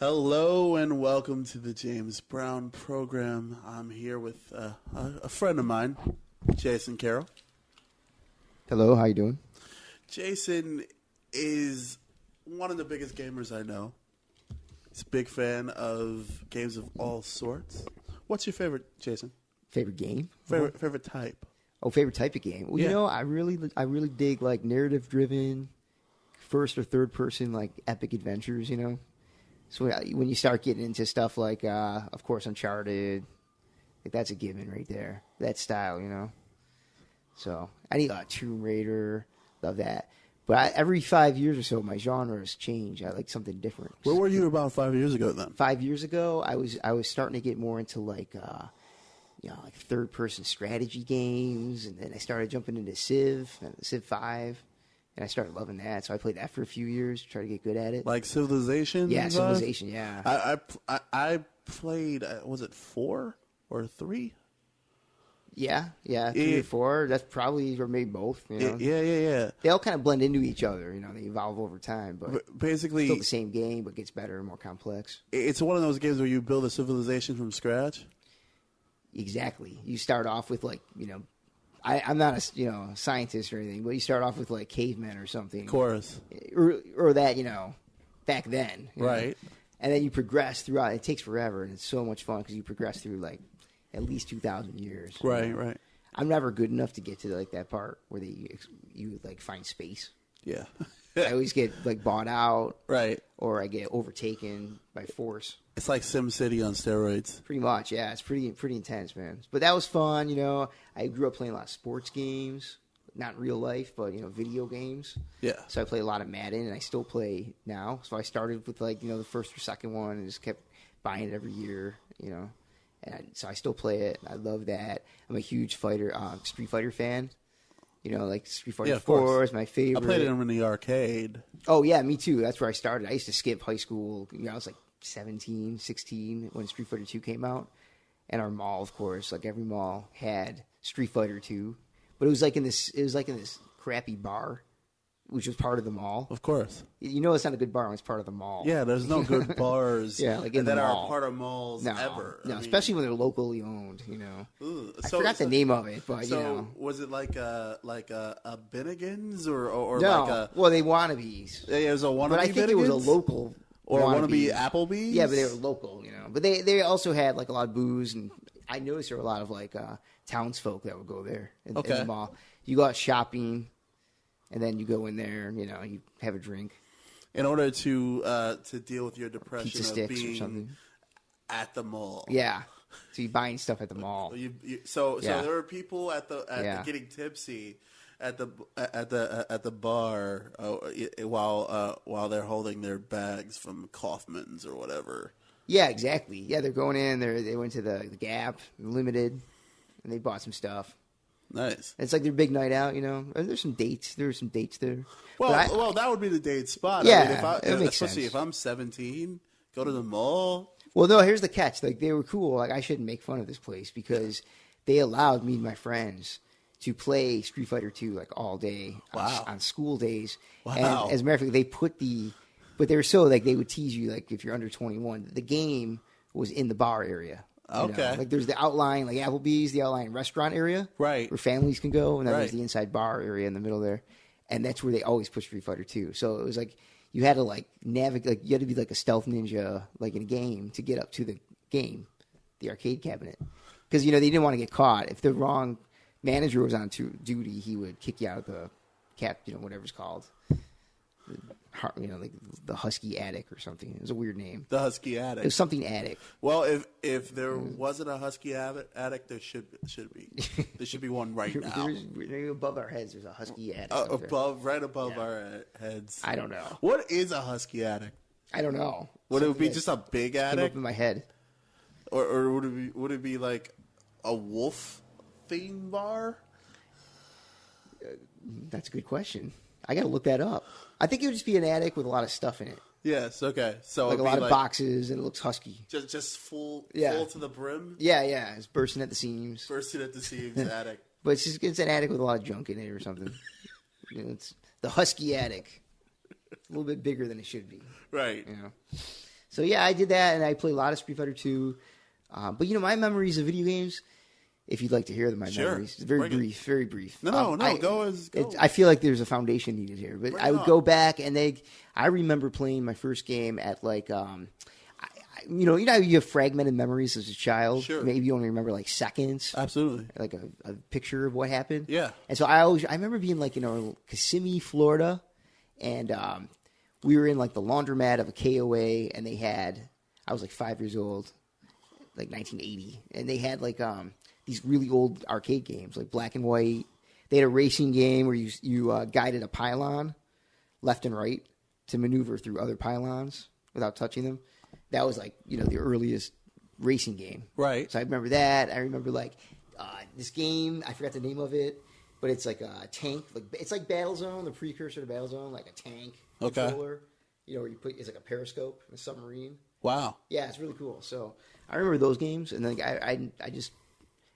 Hello and welcome to the James Brown program. I'm here with a friend of mine, Jason Carroll. Hello, how you doing? Jason is one of the biggest gamers I know. He's a big fan of games of all sorts. What's your favorite, Jason? Favorite game? Favorite type? Oh, favorite type of game. Well, Yeah. you know, I really dig like narrative driven, first or third person like epic adventures. You know, so when you start getting into stuff like, of course, Uncharted, like that's a given right there. That style, you know. So I need Tomb Raider, love that. But every 5 years or so, my genres change. I like something different. Where were you about 5 years ago then? 5 years ago, I was starting to get more into like like third person strategy games, and then I started jumping into Civ 5, and I started loving that. So I played that for a few years to try to get good at it. Like Civilization? Yeah, Civilization. Yeah. I played. Was it 4 or 3? Yeah, 3 or 4. That's probably, or maybe both. You know? Yeah. They all kind of blend into each other. You know, they evolve over time, but Basically, still the same game, but gets better and more complex. it's one of those games where you build a civilization from scratch. Exactly. You start off with like, you know, I'm not a scientist or anything, but you start off with like cavemen or something. Of course. Or that, you know, back then. Right. Know? And then you progress throughout. It takes forever, and it's so much fun because you progress through like at least 2,000 years. Right, right. I'm never good enough to get to like that part where you like find space. Yeah. I always get like bought out. Right. Or I get overtaken by force. It's like SimCity on steroids. Pretty much, yeah. It's pretty intense, man. But that was fun, you know. I grew up playing a lot of sports games. Not real life, but, you know, video games. Yeah. So I play a lot of Madden, and I still play now. So I started with, like, you know, the first or second one and just kept buying it every year, you know. And so I still play it. I love that. I'm a huge Street Fighter fan. You know, like Street Fighter 4 is my favorite. I played it in the arcade. Oh, yeah, me too. That's where I started. I used to skip high school. You know, I was like 17, 16 when Street Fighter 2 came out. And our mall, of course, like every mall had Street Fighter 2. But it was like in this crappy bar, which was part of the mall. Of course. You know it's not a good bar when it's part of the mall. Yeah, there's no good bars like in that the are mall. part of malls ever. No, especially when they're locally owned, you know. I forgot the name of it, but, so you know. was it like a Bennigan's or no, like a... well, they wannabes. Yeah, it was a wannabe But I think it was a local or wannabe. Applebee's? Yeah, but they were local, you know. But they also had like a lot of booze, and I noticed there were a lot of like townsfolk that would go there in the mall. You go out shopping, and then you go in there, and, you know, you have a drink. In order to deal with your depression Pizza of sticks being or something. At the mall. Yeah. So you're buying stuff at the mall. So there were people at the getting tipsy at the bar while they're holding their bags from Kaufman's or whatever. Yeah, exactly. Yeah, they're going in. They went to the Gap, Limited, and they bought some stuff. Nice. It's like their big night out, you know. And there's some dates. There were some dates there. Well, that would be the date spot. Yeah, I mean, it makes especially sense. if I'm 17, go to the mall. Well, no, here's the catch. Like, they were cool. Like, I shouldn't make fun of this place because they allowed me and my friends to play Street Fighter 2 like all day on school days. Wow. And as a matter of fact, they put but they were so like they would tease you like if you're under 21. The game was in the bar area. Okay. Know? Like there's the outlying, like Applebee's, the outlying restaurant area, right, where families can go, and then there's the inside bar area in the middle there, and that's where they always put Street Fighter 2. So it was like you had to like navigate, like you had to be like a stealth ninja, like in a game, to get up to the game, the arcade cabinet, because you know they didn't want to get caught. If the wrong manager was on duty, he would kick you out of the whatever it's called. You know, like the Husky Attic or something. It was a weird name. The Husky Attic. It was something attic. Well, if there wasn't a Husky Attic, there should be. There should be one right now. Above our heads, there's a Husky Attic. Right above our heads. I don't know. What is a Husky Attic? I don't know. Would it be just a big attic? Came up in my head. Or would it be like a wolf theme bar? That's a good question. I got to look that up. I think it would just be an attic with a lot of stuff in it. Yes. Okay. So like a lot of boxes, and it looks husky. Just full to the brim. Yeah. It's bursting at the seams. Attic. But it's an attic with a lot of junk in it or something. You know, it's the Husky Attic. A little bit bigger than it should be. Right. You know. So yeah, I did that, and I played a lot of Street Fighter 2. But my memories of video games, if you'd like to hear them, memories, very brief. No, go. I feel like there's a foundation needed here, but I would go back, and I remember playing my first game at like, you have fragmented memories as a child. Sure. Maybe you only remember like seconds. Absolutely. Like a picture of what happened. Yeah. And so I remember being like in Kissimmee, Florida, and we were in like the laundromat of a KOA, and I was like 5 years old, like 1980, and they had like these really old arcade games, like black and white. They had a racing game where you guided a pylon left and right to maneuver through other pylons without touching them. That was like, the earliest racing game. Right. So I remember that. I remember like this game, I forgot the name of it, but it's like a tank. It's like Battlezone, the precursor to Battlezone, like a tank controller. Where you it's like a periscope in a submarine. Wow. Yeah, it's really cool. So I remember those games, and then I just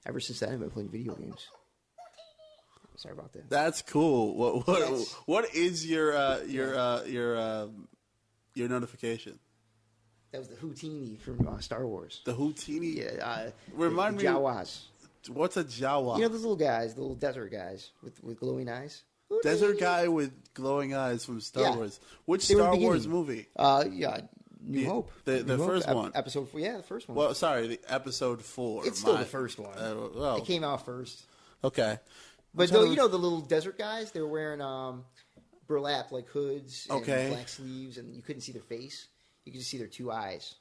ever since then I've been playing video games. Sorry about that. That's cool. What is your notification? That was the Houdini from Star Wars. The Houdini? Yeah. Remind the Jawas. What's a Jawa? Those little guys, the little desert guys with glowing eyes. Houdini. Desert guy with glowing eyes from Star Wars. Which Star Wars movie? New Hope. The first one. Episode 4. Yeah, the first one. Well, sorry, the episode 4. It's still the first one. It came out first. Okay. But the little desert guys, they were wearing burlap like hoods and black sleeves, and you couldn't see their face. You could just see their two eyes.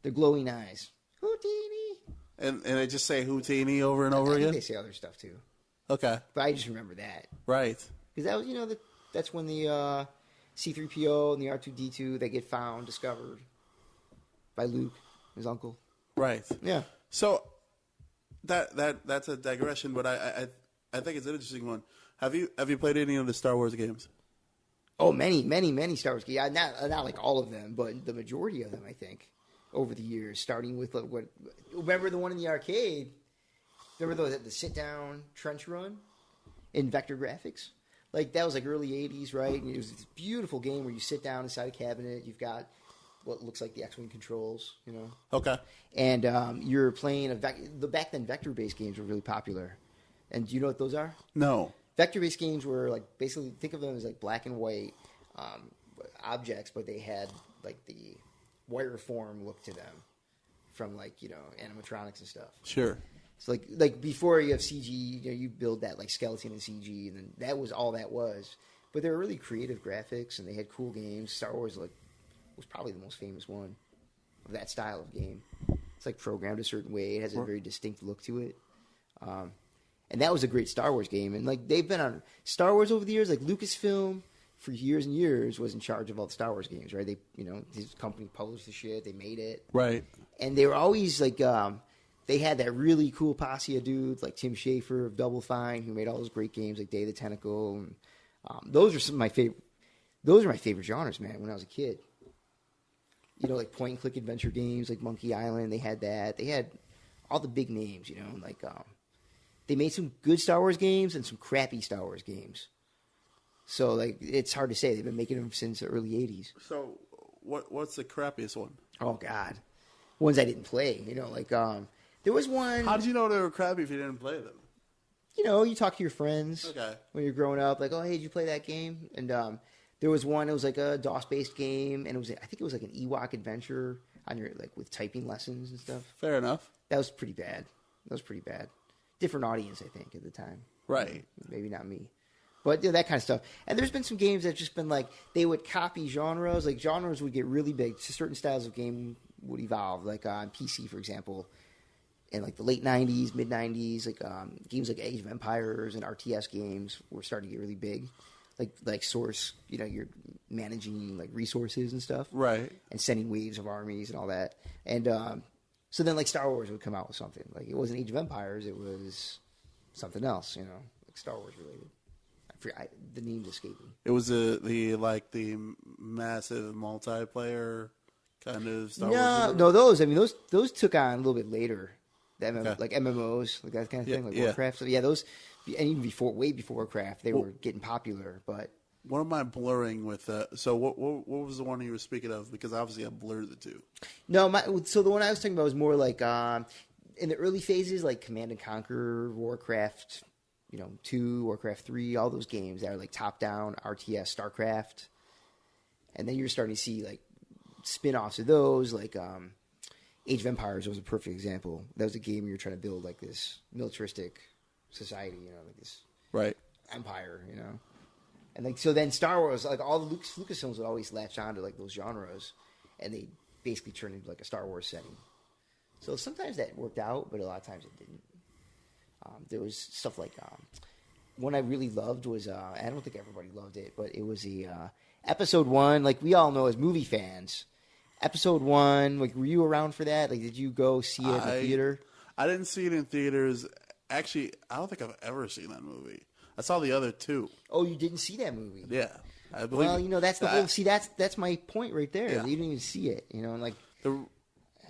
Their glowing eyes. Houdini. And they just say Houdini over and over again? They say other stuff too. Okay. But I just remember that. Right. Because that was, that's when the C-3PO and the R2-D2, they get discovered by Luke, his uncle. Right. Yeah. So that's a digression, but I think it's an interesting one. Have you played any of the Star Wars games? Oh, many Star Wars games. Yeah, not like all of them, but the majority of them, I think, over the years. Starting with remember the one in the arcade? Remember the sit-down trench run in vector graphics? Like that was like early '80s, right? And it was this beautiful game where you sit down inside a cabinet. You've got what looks like the X-wing controls, Okay. And you're playing the back then vector-based games were really popular. And do you know what those are? No. Vector-based games were like basically think of them as like black and white objects, but they had like the wire form look to them from like animatronics and stuff. Sure. So like before you have CG, you build that like skeleton in CG, and then that was all that was. But they were really creative graphics, and they had cool games. Star Wars was probably the most famous one of that style of game. It's like programmed a certain way. It has a very distinct look to it. And that was a great Star Wars game. And like they've been on Star Wars over the years. Like Lucasfilm for years and years was in charge of all the Star Wars games, right? They, his company published the shit. They made it. Right. And they were always like, they had that really cool posse of dudes like Tim Schafer of Double Fine who made all those great games like Day of the Tentacle. And those are some of my favorite. Those are my favorite genres, man. When I was a kid, like point and click adventure games like Monkey Island. They had that. They had all the big names, like. They made some good Star Wars games and some crappy Star Wars games. So, like, it's hard to say. They've been making them since the early 80s. So, what's the crappiest one? Oh, God. Ones I didn't play. There was one... How did you know they were crappy if you didn't play them? You talk to your friends when you're growing up. Like, oh, hey, did you play that game? And there was one, it was like a DOS-based game. And I think it was like an Ewok adventure on your, like, with typing lessons and stuff. Fair enough. That was pretty bad. Different audience, I think, at the time. Right. Maybe not me. But that kind of stuff. And there's been some games that just been like, they would copy genres. Like, genres would get really big. Certain styles of game would evolve. Like, on PC, for example, in, like, the late 90s, mid-90s, like, games like Age of Empires and RTS games were starting to get really big. Like Source, you're managing, like, resources and stuff. Right. And sending waves of armies and all that. And, so then, like, Star Wars would come out with something. Like, it wasn't Age of Empires. It was something else, like Star Wars related. The names escape me. It was the massive multiplayer kind of Star Wars? No, those took on a little bit later. Like MMOs, like that kind of thing, like Warcraft. So, yeah, those, and even way before Warcraft, they were getting popular. But What am I blurring with? So what was the one you were speaking of? Because obviously I blurred the two. No, so the one I was talking about was more like in the early phases, like Command and Conquer, Warcraft, 2, Warcraft 3, all those games that are like top-down, RTS, StarCraft. And then you're starting to see like spin-offs of those, like Age of Empires was a perfect example. That was a game you're trying to build like this militaristic society, like this empire, And like so, then Star Wars, like all the Lucasfilms would always latch on to like those genres, and they basically turned into like a Star Wars setting. So sometimes that worked out, but a lot of times it didn't. There was stuff like one I really loved was I don't think everybody loved it, but it was the Episode 1. Like we all know as movie fans, Episode 1. Like were you around for that? Like did you go see it in the theater? I didn't see it in theaters. Actually, I don't think I've ever seen that movie. I saw the other two. Oh, you didn't see that movie? Yeah, I believe. Well, that's the whole. See, that's my point right there. Yeah. You didn't even see it, and like it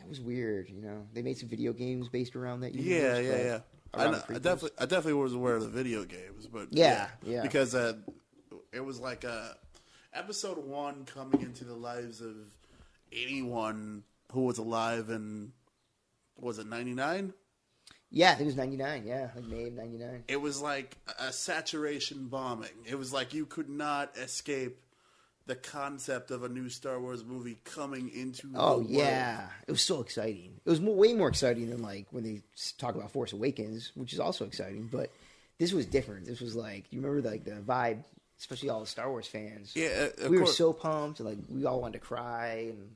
was weird. They made some video games based around that. Yeah. I definitely was aware of the video games, but yeah. because it was like episode 1 coming into the lives of anyone who was alive in was it 99? Yeah, I think it was 99, like May of 99. It was like a saturation bombing. It was like you could not escape the concept of a new Star Wars movie coming into the world. Yeah. It was so exciting. It was way more exciting than like when they talk about Force Awakens, which is also exciting, but this was different. This was like, you remember like the vibe, especially all the Star Wars fans. Yeah, we were so pumped, like we all wanted to cry and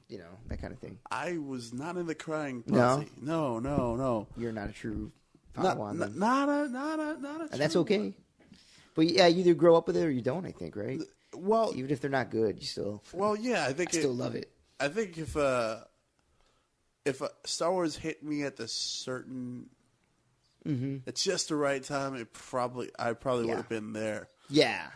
that kind of thing. I was not in the crying posse. No. You're not a true Padawan. Not a and that's okay. But yeah, you either grow up with it or you don't, I think, right? Well, even if they're not good, you still. Well, yeah, I still love it. I think if Star Wars hit me at the certain, it's just the right time. I probably would have been there. Yeah,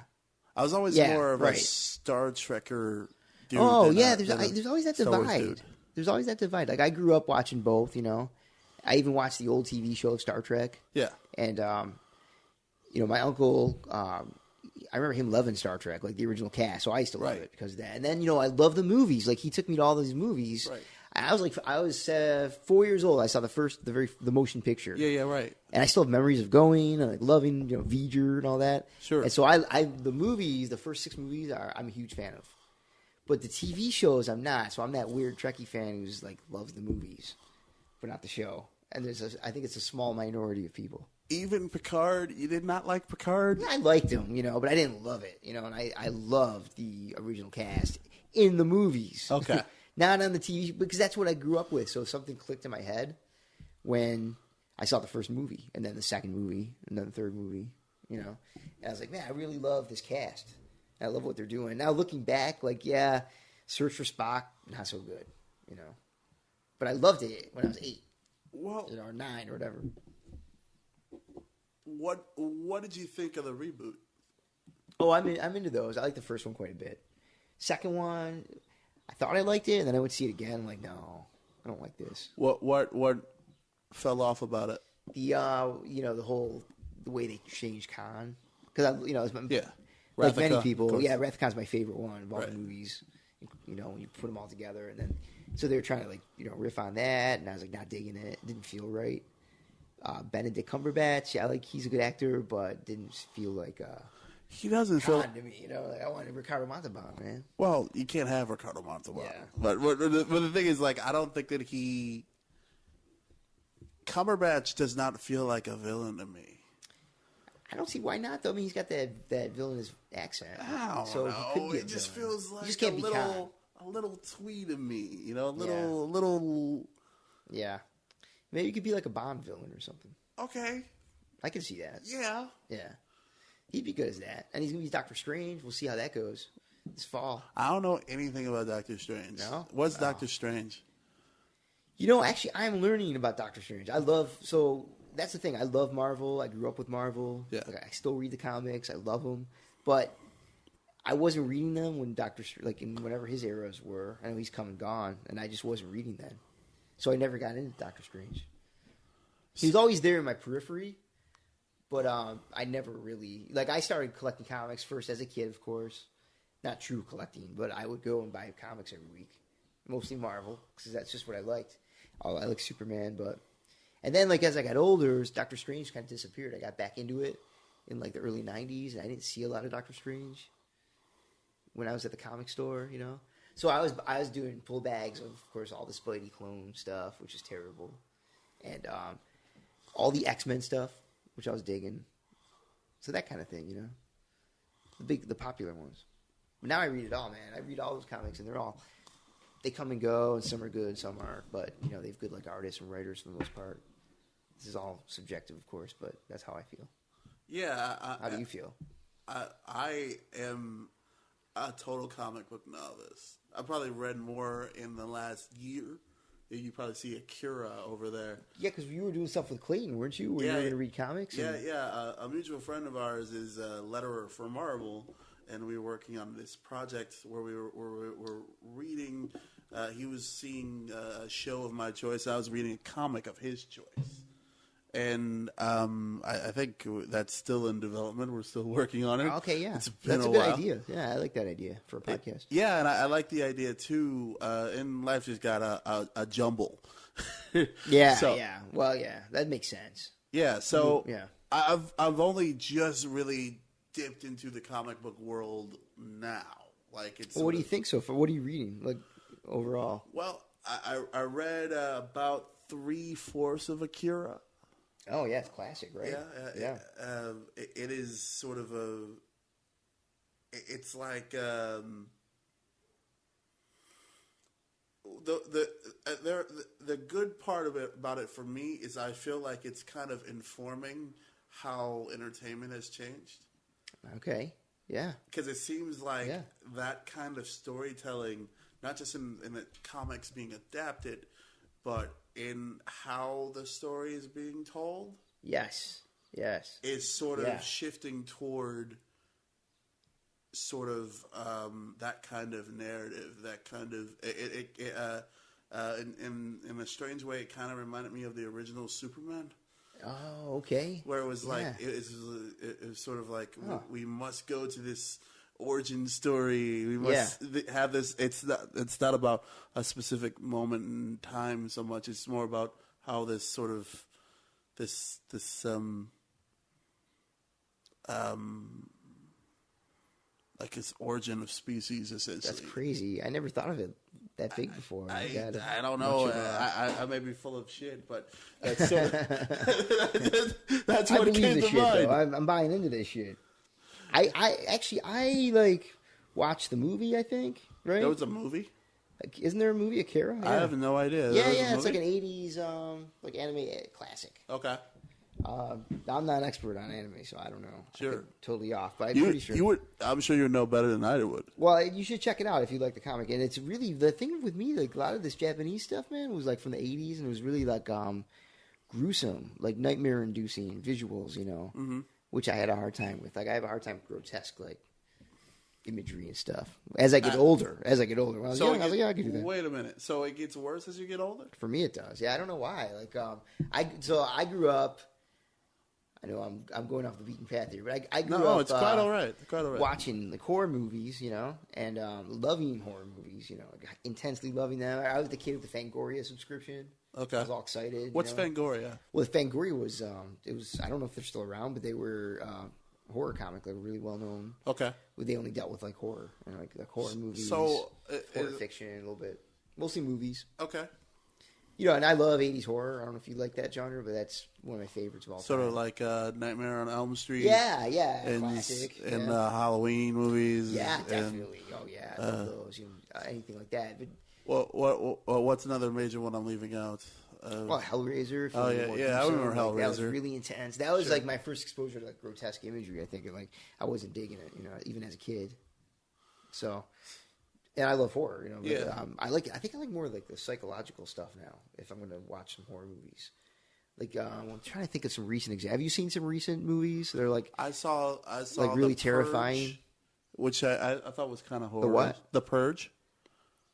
I was always more of a Star Trekker dude. Oh yeah, there's always that divide. There's always that divide. Like I grew up watching both. I even watched the old TV show of Star Trek. Yeah, and my uncle. I remember him loving Star Trek, like the original cast, so I used to love it because of that. And then, I love the movies. Like, he took me to all these movies. Right. And I was 4 years old. I saw the motion picture. Yeah, right. And I still have memories of going and like loving, V'ger and all that. Sure. And so the movies, the first 6 movies, I'm a huge fan of. But the TV shows, I'm not. So I'm that weird Trekkie fan who's like loves the movies, but not the show. And I think it's a small minority of people. Even Picard, you did not like Picard? Yeah, I liked him, but I didn't love it, and I loved the original cast in the movies. Okay. Not on the TV, because that's what I grew up with, so something clicked in my head when I saw the first movie, and then the second movie, and then the third movie, And I was like, man, I really love this cast. I love what they're doing. Now, looking back, like, yeah, Search for Spock, not so good, But I loved it when I was 8. Well, or 9 or whatever. What did you think of the reboot? Oh, I'm into those. I like the first one quite a bit. Second one, I thought I liked it, and then I would see it again. I'm like, no, I don't like this. What fell off about it? The way they changed Khan, because yeah, like many people, Wrath of Khan's my favorite one of all the movies. When you put them all together, and then so they were trying to riff on that, and I was like not digging it. It didn't feel right. Benedict Cumberbatch, he's a good actor, but didn't feel like he doesn't feel to me. I wanted Ricardo Montalban, man. Well, you can't have Ricardo Montalban. Yeah. But the thing is, I don't think that Cumberbatch does not feel like a villain to me. I don't see why not, though. I mean, he's got that villainous accent. I don't know. It just feels like just can't a little twee to me. A little. Yeah. Maybe he could be like a Bond villain or something. Okay. I can see that. Yeah. Yeah. He'd be good as that. And he's going to be Doctor Strange. We'll see how that goes this fall. I don't know anything about Doctor Strange. No? What's Doctor Strange? Actually, I'm learning about Doctor Strange. So that's the thing. I love Marvel. I grew up with Marvel. Yeah. I still read the comics. I love them. But I wasn't reading them when in whatever his eras were. I know he's come and gone. And I just wasn't reading then. So I never got into Doctor Strange. He was always there in my periphery, but I never really... I started collecting comics first as a kid, of course. not true collecting, but I would go and buy comics every week, mostly Marvel, because that's just what I liked. I like Superman, and then like as I got older, Doctor Strange kind of disappeared. I got back into it in like the early '90s, and I didn't see a lot of Doctor Strange when I was at the comic store, you know. So I was doing full bags of course, all the Spidey clone stuff, which is terrible, and all the X-Men stuff, which I was digging. So that kind of thing, you know, the popular ones. But now I read it all, man. I read all those comics, and they come and go, and some are good, some aren't. But you know, they have good like artists and writers for the most part. This is all subjective, of course, but that's how I feel. Yeah. How do you feel? I am a total comic book novice. I probably read more in the last year. You probably see Akira over there. Yeah, because you were doing stuff with Clayton, weren't you? Where you were going to read comics? Yeah. A mutual friend of ours is a letterer for Marvel, and we were working on this project where we were reading. He was seeing a show of my choice. I was reading a comic of his choice. And I think that's still in development. We're still working on it. Okay, yeah. It's been that's a a good while. Idea. Yeah, I like that idea for a podcast. Yeah, and I like the idea, too. In life, just got a jumble. Yeah. Well, yeah, that makes sense. Yeah, so yeah. I've only just really dipped into the comic book world now. Like it's. Well, what do you think so far? What are you reading, like, overall? Well, I read about 3/4 of Akira. Oh yeah, it's classic, right? Yeah. It is sort of a. It's like the good part of it about it for me is I feel like it's kind of informing how entertainment has changed. Okay. Yeah. Because it seems like that kind of storytelling, not just in the comics being adapted, but in how the story is being told. Yes. Is sort of shifting toward sort of that kind of narrative, that kind of in a strange way, it kind of reminded me of the original Superman. Oh, okay. Where it was like it was sort of like we must go to this origin story. We must have this. It's not about a specific moment in time so much. It's more about how this sort of this like its origin of species, essentially. That's crazy. I never thought of it that big before. I don't know. I may be full of shit, but that's sort of, that's what came to mind. I'm buying into this shit. I actually like watched the movie. I think right. There was a movie. Isn't there a movie Akira? Yeah. I have no idea. Yeah. It's like an '80s like anime classic. Okay. I'm not an expert on anime, so I don't know. Sure. Totally off, but I'm pretty sure. You would. I'm sure you would know better than I would. Well, you should check it out if you like the comic. And it's really the thing with me. Like a lot of this Japanese stuff, man, was like from the '80s, and it was really like gruesome, like nightmare-inducing visuals, you know, which I had a hard time with. Like I have a hard time with grotesque, like imagery and stuff. As I get older, when I was young, I was like, yeah, I can do that. Wait a minute. So it gets worse as you get older? For me, it does. Yeah, I don't know why. Like I grew up. I know I'm going off the beaten path here, but I grew up. No, it's quite all right. Watching like horror movies, you know, and loving horror movies, you know, like, intensely loving them. I was the kid with the Fangoria subscription. Okay, I was all excited. What's Fangoria? Well, Fangoria was it was I don't know if they're still around, but they were a horror comic, like really well known. Okay, they only dealt with like horror and like horror movies, so horror fiction, a little bit, mostly movies. Okay. You know, and I love 80s horror. I don't know if you like that genre, but that's one of my favorites of all time. Sort of like Nightmare on Elm Street. Yeah, and, classic. And Halloween movies. Yeah, definitely. I love those. You know, anything like that. But what's another major one I'm leaving out? Hellraiser. I remember Hellraiser. That was really intense. That was like my first exposure to like grotesque imagery. I think, and like I wasn't digging it, you know, even as a kid. So. And I love horror, you know. But, I think I like more like the psychological stuff now. If I'm going to watch some horror movies, like I'm trying to think of some recent examples. Have you seen some recent movies? They're like I saw like really The terrifying, Purge, which I thought was kind of horror. The what? The Purge.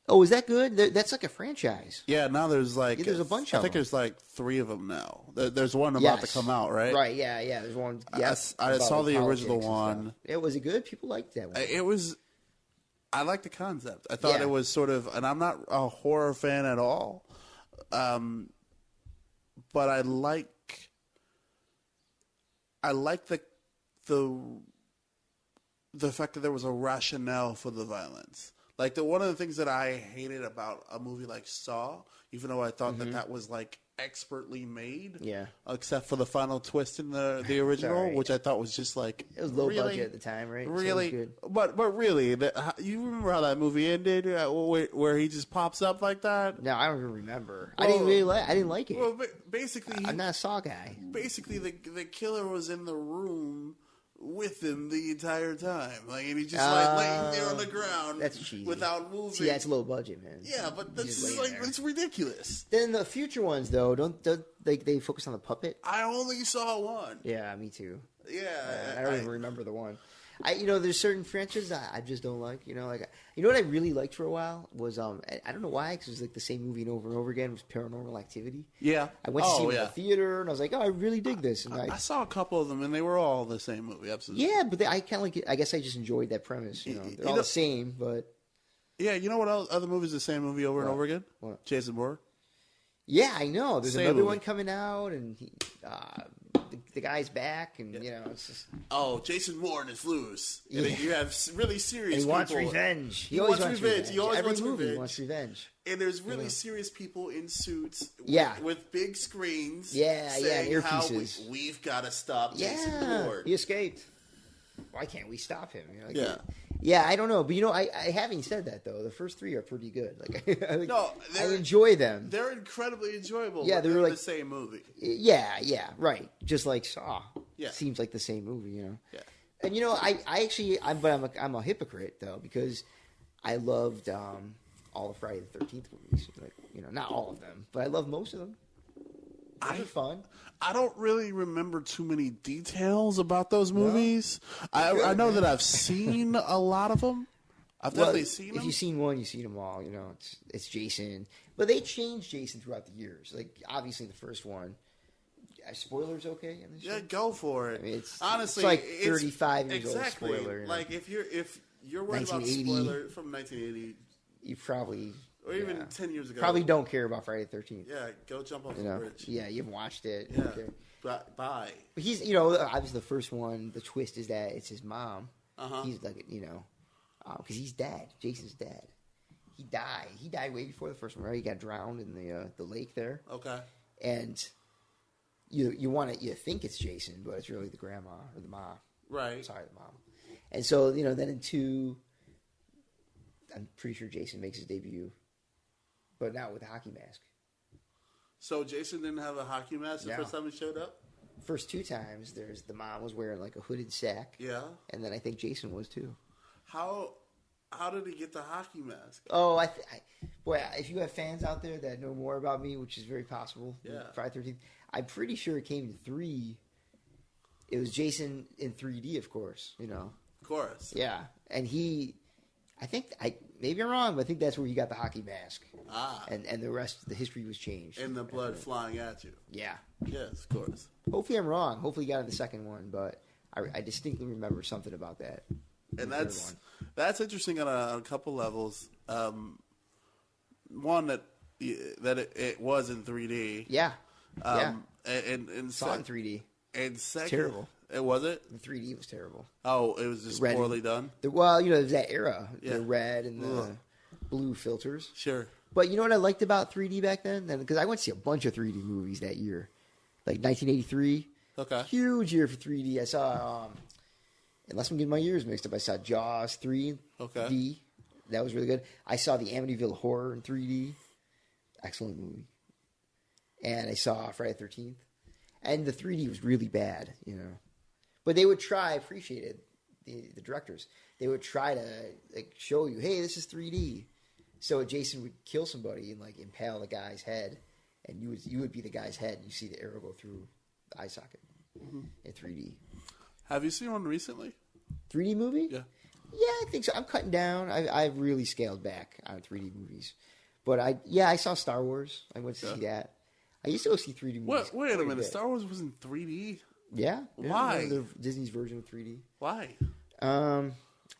Oh, is that good? That's like a franchise. Yeah, now there's like there's a bunch. I think there's like 3 of them now. There's one about to come out, right? Right. Yeah. There's one. Yes, I saw the original one. Was it good? People liked that one. It was. I like the concept. I thought it was sort of, and I'm not a horror fan at all, but I like the fact that there was a rationale for the violence. Like one of the things that I hated about a movie like Saw, even though I thought that was like expertly made, except for the final twist in the original, which I thought was just like it was low budget at the time, right? Really, so it was good. but really, you remember how that movie ended, where he just pops up like that? No, I don't even remember. Well, I didn't like it. Well, basically, I'm not a Saw guy. Basically, the killer was in the room with him the entire time, like, and he's just like laying there on the ground. That's cheesy. Without moving. See, that's low budget, man. Yeah, but that's like it's ridiculous. Then the future ones, though, don't they focus on the puppet? I only saw one. Yeah, me too. Yeah, I don't even remember the one. There's certain franchises I just don't like. What I really liked for a while was I don't know why, because it was like the same movie over and over again. It was Paranormal Activity. Yeah, I went to see it in the theater, and I was like, oh, I really dig this. And I saw a couple of them, and they were all the same movie. Absolutely. Yeah, but I kind of like it. I guess I just enjoyed that premise. They're all the same, but yeah, you know what else? Other movies the same movie over and over again? What? Jason Bourne. Yeah, I know. There's another one coming out, and the guy's back, and it's just Jason Bourne is loose. And you have really serious. And he wants people. revenge. He wants revenge. He always Every wants movie revenge. He wants revenge. And there's really serious people in suits. With big screens. Saying and earpieces. We've got to stop Jason Bourne. He escaped. Why can't we stop him? Yeah, I don't know, but I having said that though, the first three are pretty good. I enjoy them. They're incredibly enjoyable. Yeah, they're like the same movie. Yeah, right. Just like Saw. Yeah, seems like the same movie. Yeah, and I'm a hypocrite though, because I loved all the Friday the 13th movies. Not all of them, but I love most of them. They're fun. I don't really remember too many details about those movies. No? I know that I've seen a lot of them. I've definitely seen them. If you've seen one, you've seen them all. It's Jason. But they changed Jason throughout the years. Like, obviously, the first one. Spoilers okay? In this show? Go for it. I mean, honestly, it's like 35 years old exactly. spoiler. Like, if you're worried about spoiler from 1980, you probably... Or even 10 years ago. Probably don't care about Friday the 13th. Yeah, go jump off the bridge. Yeah, you haven't watched it. Yeah. Bye. But he's, obviously the first one, the twist is that it's his mom. Uh-huh. He's like, because he's dead. Jason's dead. He died. He died way before the first one, right? He got drowned in the lake there. Okay. And you think it's Jason, but it's really the grandma or the mom. Right. Sorry, the mom. And so, then in 2, I'm pretty sure Jason makes his debut. But not with a hockey mask. So Jason didn't have a hockey mask the first time he showed up? First 2 times, the mom was wearing like a hooded sack. Yeah. And then I think Jason was too. How did he get the hockey mask? Oh, if you have fans out there that know more about me, which is very possible. Yeah. Friday 13th. I'm pretty sure it came in 3. It was Jason in 3D, of course. Of course. Yeah. And maybe I'm wrong, but I think that's where he got the hockey mask. And the rest, the history was changed. And the blood flying at you. Yeah. Yes, of course. Hopefully I'm wrong. Hopefully he got it the second one, but I distinctly remember something about that. And that's interesting on a couple levels. One that it was in 3D. Yeah. And saw it in 3D. And second, it's terrible. Was it? The 3D was terrible. Oh, it was just poorly done? There's that era. Yeah. The red and the blue filters. Sure. But you know what I liked about 3D back then? Because I went to see a bunch of 3D movies that year. Like 1983. Okay. Huge year for 3D. I saw, unless I'm getting my years mixed up, I saw Jaws 3D. Okay. That was really good. I saw the Amityville Horror in 3D. Excellent movie. And I saw Friday the 13th. And the 3D was really bad, But they would try, I appreciated the directors. They would try to show you, hey, this is 3D. So Jason would kill somebody and impale the guy's head, and you would be the guy's head, and you see the arrow go through the eye socket in 3D. Have you seen one recently? 3D movie? Yeah. Yeah, I think so. I'm cutting down. I've really scaled back on 3D movies. But I saw Star Wars. I went to see that. I used to go see 3D movies. Wait a minute. Star Wars was in 3D? Yeah. Why? Disney's version of 3D. Why? I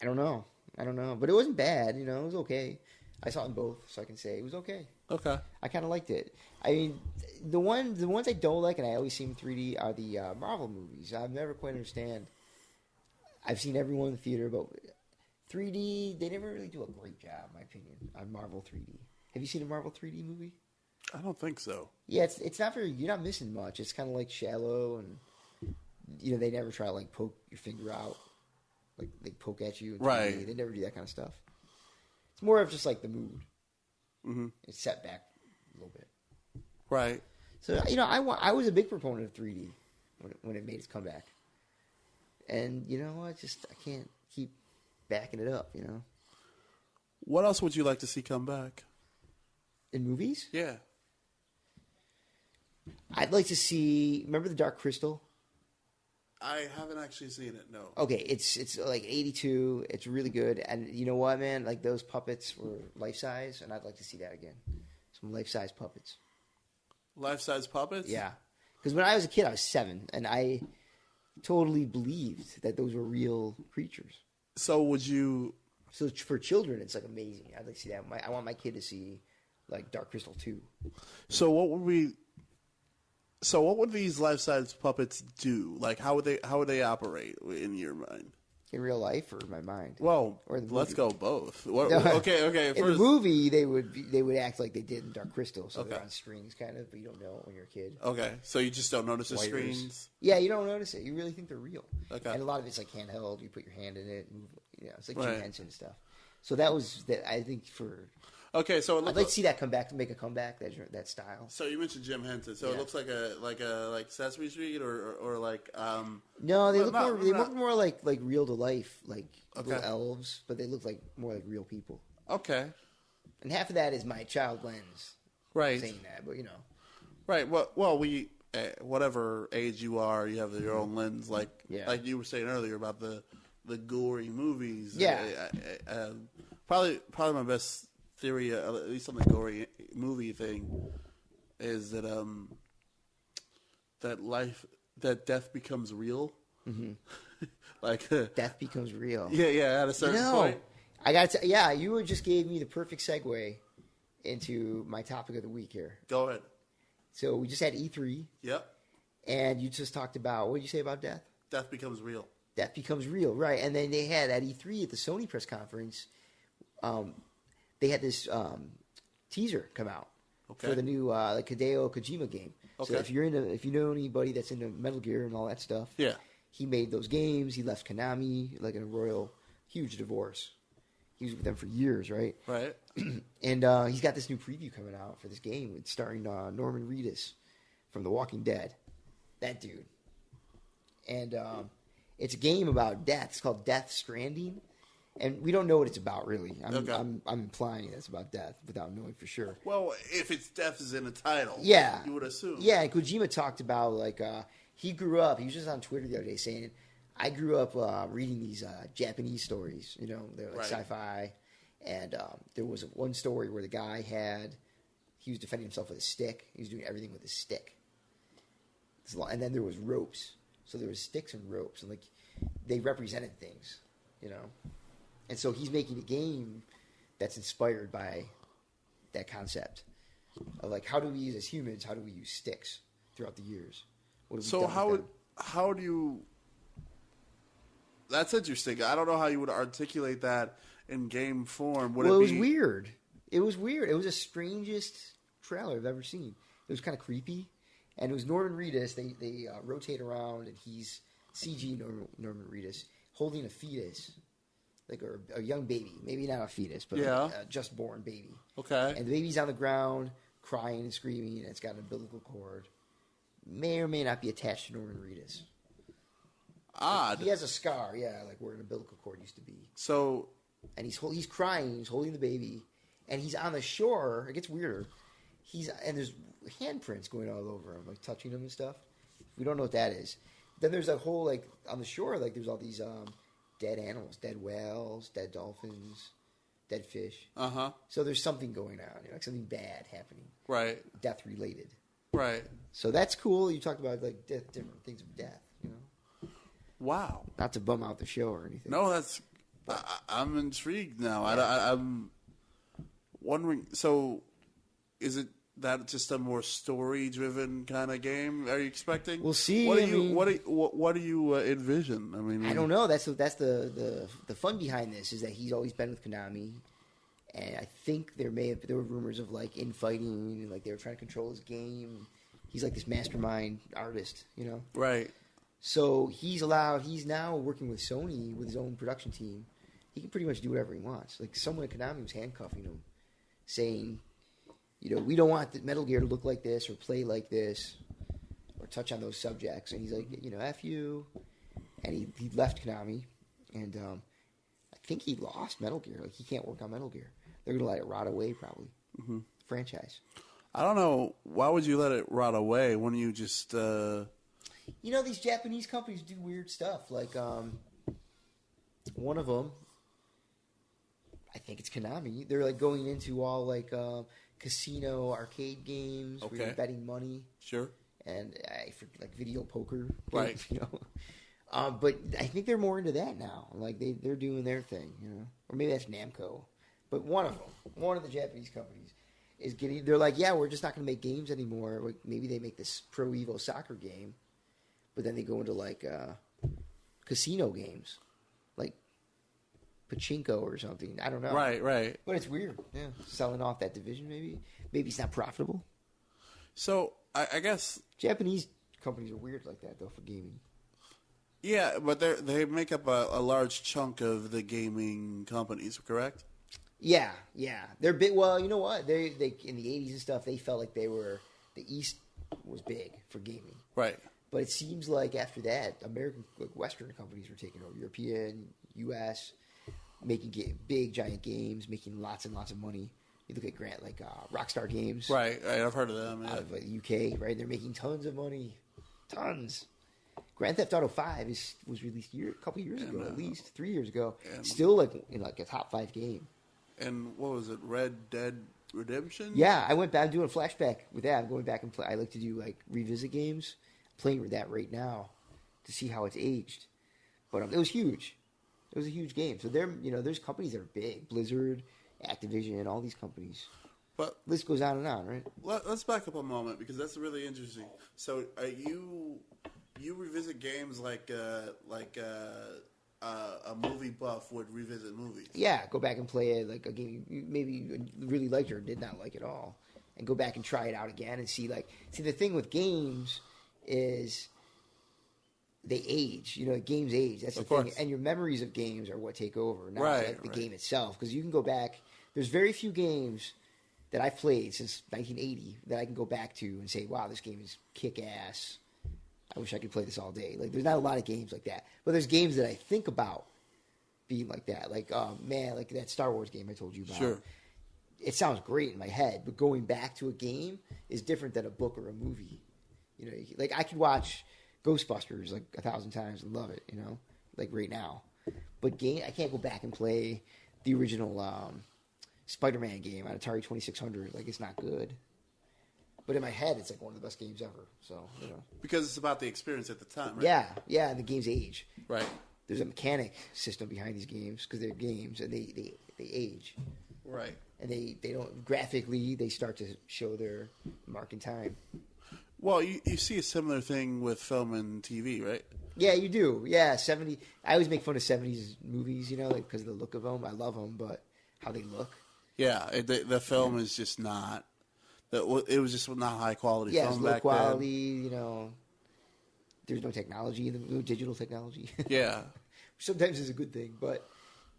don't know. I don't know, but it wasn't bad. It was okay. I saw them both, so I can say it was okay. Okay. I kind of liked it. I mean, the ones I don't like, and I always see them in 3D, are the Marvel movies. I've never quite understand. I've seen everyone in the theater, but 3D, they never really do a great job, in my opinion, on Marvel 3D. Have you seen a Marvel 3D movie? I don't think so. Yeah, it's not very. You're not missing much. It's kind of like shallow, and they never try to like poke your finger out, like they poke at you. Right. They never do that kind of stuff. It's more of just like the mood. Mm-hmm. It's set back a little bit. Right. So I was a big proponent of 3D when it made its comeback, and I can't keep backing it up. What else would you like to see come back in movies? Yeah. I'd like to see. Remember the Dark Crystal? I haven't actually seen it. No. Okay, it's like 82. It's really good, and you know what, man? Like those puppets were life size, and I'd like to see that again. Some life size puppets. Life size puppets? Yeah, because when I was a kid, I was 7, and I totally believed that those were real creatures. So would you? So for children, it's like amazing. I'd like to see that. I want my kid to see like Dark Crystal 2. So what would these life-size puppets do? Like, how would they operate in your mind? In real life or in my mind? Well, or let's go both. Okay. In the movie, they would act like they did in Dark Crystal, so they're on strings, kind of, but you don't know when you're a kid. Okay, so you just don't notice the screens? Yeah, you don't notice it. You really think they're real. Okay. And a lot of it's like handheld. You put your hand in it, and move. It's like Jim Henson and stuff. So that was that. I think for. Okay, so I'd like to see that come back, to make a comeback, that style. So you mentioned Jim Henson. So it looks like a Sesame Street or like. No, they look more like real to life, like little elves, but they look like more like real people. Okay. And half of that is my child lens, right? Saying that, but right. Well, we whatever age you are, you have your own lens, like you were saying earlier about the gory movies. Yeah. Probably my best theory, at least on the gory movie thing, is that that death becomes real. Mm-hmm. Like death becomes real. Yeah. At a certain point, I got to. Yeah, you just gave me the perfect segue into my topic of the week here. Go ahead. So we just had E3. Yep. And you just talked about, what did you say about death? Death becomes real. Death becomes real, right? And then they had at E3 at the Sony press conference. They had this teaser come out for the new Hideo Kojima game. Okay. So if you know anybody that's into Metal Gear and all that stuff, he made those games. He left Konami like in a huge divorce. He was with them for years, right? Right. And he's got this new preview coming out for this game. It's starring Norman Reedus from The Walking Dead. That dude. And it's a game about death. It's called Death Stranding. And we don't know what it's about, really. I'm implying it's about death without knowing for sure. Well, if it's death is in the title, you would assume. Yeah, and Kojima talked about, he grew up, he was just on Twitter the other day saying, I grew up reading these Japanese stories, they're like sci-fi. And there was one story where the guy he was defending himself with a stick. He was doing everything with his stick. And then there was ropes. So there was sticks and ropes. And, they represented things, And so he's making a game that's inspired by that concept of how do we, as humans, how do we use sticks throughout the years? So how do you? That's interesting. I don't know how you would articulate that in game form. It was weird. It was weird. It was the strangest trailer I've ever seen. It was kind of creepy, and it was Norman Reedus. They rotate around, and he's CG Norman Reedus holding a fetus. A young baby, maybe not a fetus, but a just born baby. Okay. And the baby's on the ground, crying and screaming, and it's got an umbilical cord. May or may not be attached to Norman Reedus. Odd. He has a scar, where an umbilical cord used to be. So. And he's crying, he's holding the baby, and he's on the shore. It gets weirder. And there's handprints going all over him, touching him and stuff. We don't know what that is. Then there's a whole, on the shore, there's all these dead animals, dead whales, dead dolphins, dead fish. Uh-huh. So there's something going on, something bad happening. Right. Death related. Right. So that's cool. You talked about different things of death, Wow. Not to bum out the show or anything. No, that's I'm intrigued now. Yeah. I'm wondering. So, is it that just a more story-driven kind of game? Are you expecting? We'll see. What do you envision? I mean, I don't know. That's the fun behind this is that he's always been with Konami, and I think there were rumors of like infighting, like they were trying to control his game. He's like this mastermind artist, Right. So he's now working with Sony with his own production team. He can pretty much do whatever he wants. Like someone at Konami was handcuffing him, saying, we don't want the Metal Gear to look like this or play like this or touch on those subjects. And he's like, F you. And he left Konami. And I think he lost Metal Gear. Like, he can't work on Metal Gear. They're going to let it rot away, probably. Mm-hmm. The franchise. I don't know. Why would you let it rot away? Wouldn't you just... these Japanese companies do weird stuff. Like, one of them, I think it's Konami. They're, like, going into all, like... casino arcade games where you're betting money. Sure. And like video poker. Right. But I think they're more into that now. Like they're doing their thing, Or maybe that's Namco. But one of the Japanese companies is they're like, yeah, we're just not going to make games anymore. Like, maybe they make this Pro Evo soccer game, but then they go into like casino games. Like Pachinko or something. I don't know. Right. But it's weird. Yeah. Selling off that division, maybe. Maybe it's not profitable. So, I guess... Japanese companies are weird like that, though, for gaming. Yeah, but they make up a large chunk of the gaming companies, correct? Yeah. They're big. Well, you know what? They in the 80s and stuff, they felt like the East was big for gaming. Right. But it seems like after that, American, like Western companies were taking over. European, U.S., making big, giant games, making lots and lots of money. You look at Rockstar Games. Right, I've heard of them. Yeah. Out of the UK, right? They're making tons of money. Tons. Grand Theft Auto 5 was released a couple years ago, at least 3 years ago. Still in a top 5 game. And what was it, Red Dead Redemption? Yeah, I went back. I'm doing a flashback with that. I'm going back and play. I like to do revisit games. I'm playing with that right now to see how it's aged. But it was huge. It was a huge game. So there's companies that are big. Blizzard, Activision, all these companies. But list goes on and on, right? Let's back up a moment because that's really interesting. So you revisit games like a movie buff would revisit movies. Yeah, go back and play it like a game you maybe really liked or did not like at all, and go back and try it out again and see the thing with games is they age. Games age. That's the thing. And your memories of games are what take over, not the game itself. Because you can go back. There's very few games that I've played since 1980 that I can go back to and say, wow, this game is kick-ass. I wish I could play this all day. Like, there's not a lot of games like that. But there's games that I think about being like that. Like, like that Star Wars game I told you about. Sure. It sounds great in my head, but going back to a game is different than a book or a movie. Like I could watch Ghostbusters 1,000 times and love it, like right now. But I can't go back and play the original Spider-Man game on Atari 2600. Like, it's not good. But in my head, it's one of the best games ever. So, because it's about the experience at the time, right? Yeah, and the games age. Right. There's a mechanic system behind these games because they're games and they age. Right. And they don't graphically they start to show their mark in time. Well, you see a similar thing with film and TV, right? Yeah, you do. Yeah, 70. I always make fun of 70s movies, because of the look of them. I love them, but how they look. Yeah, the film is just not. It was just not high quality film it's back low quality. Then. There's no technology, no digital technology. Yeah, sometimes it's a good thing, but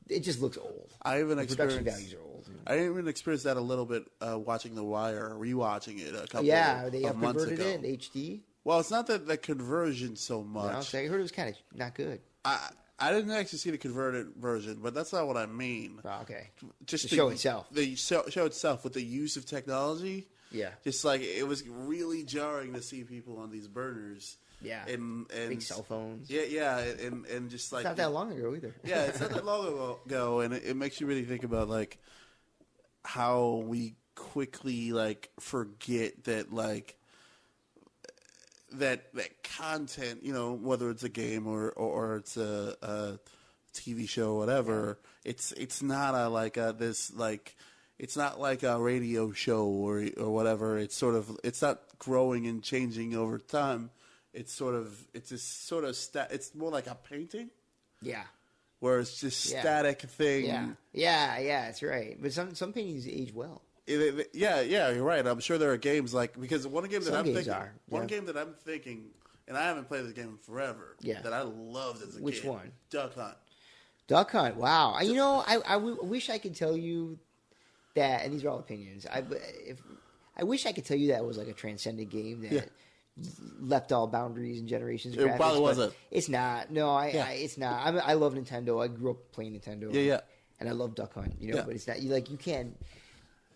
it just looks old. Production values are old. I even experienced that a little bit watching The Wire, rewatching it a couple they have of months converted ago. it in HD. Well, it's not the conversion so much. No, I heard it was kind of not good. I didn't actually see the converted version, but that's not what I mean. Oh, okay. Just the show itself. The show itself with the use of technology. Yeah. Just it was really jarring to see people on these burners. Yeah. And big cell phones. Yeah, and just it's not that long ago either. Yeah, it's not that long ago, and it makes you really think about how we quickly forget that that content, whether it's a game or it's TV show or whatever. Yeah. It's not it's not like a radio show or whatever. It's not growing and changing over time. It's more like a painting. Yeah. Where it's just static thing. Yeah, that's right. But some paintings age well. You're right. I'm sure there are games because one game that I'm thinking, and I haven't played this game in forever. Yeah. That I loved as a kid. Which one? Duck Hunt. Duck Hunt. Wow. I wish I could tell you that, and these are all opinions. I wish I could tell you that it was like a transcendent game that left all boundaries and generations. Of it probably wasn't. It's not. No, it's not. I love Nintendo. I grew up playing Nintendo. Yeah. And I love Duck Hunt. But it's not.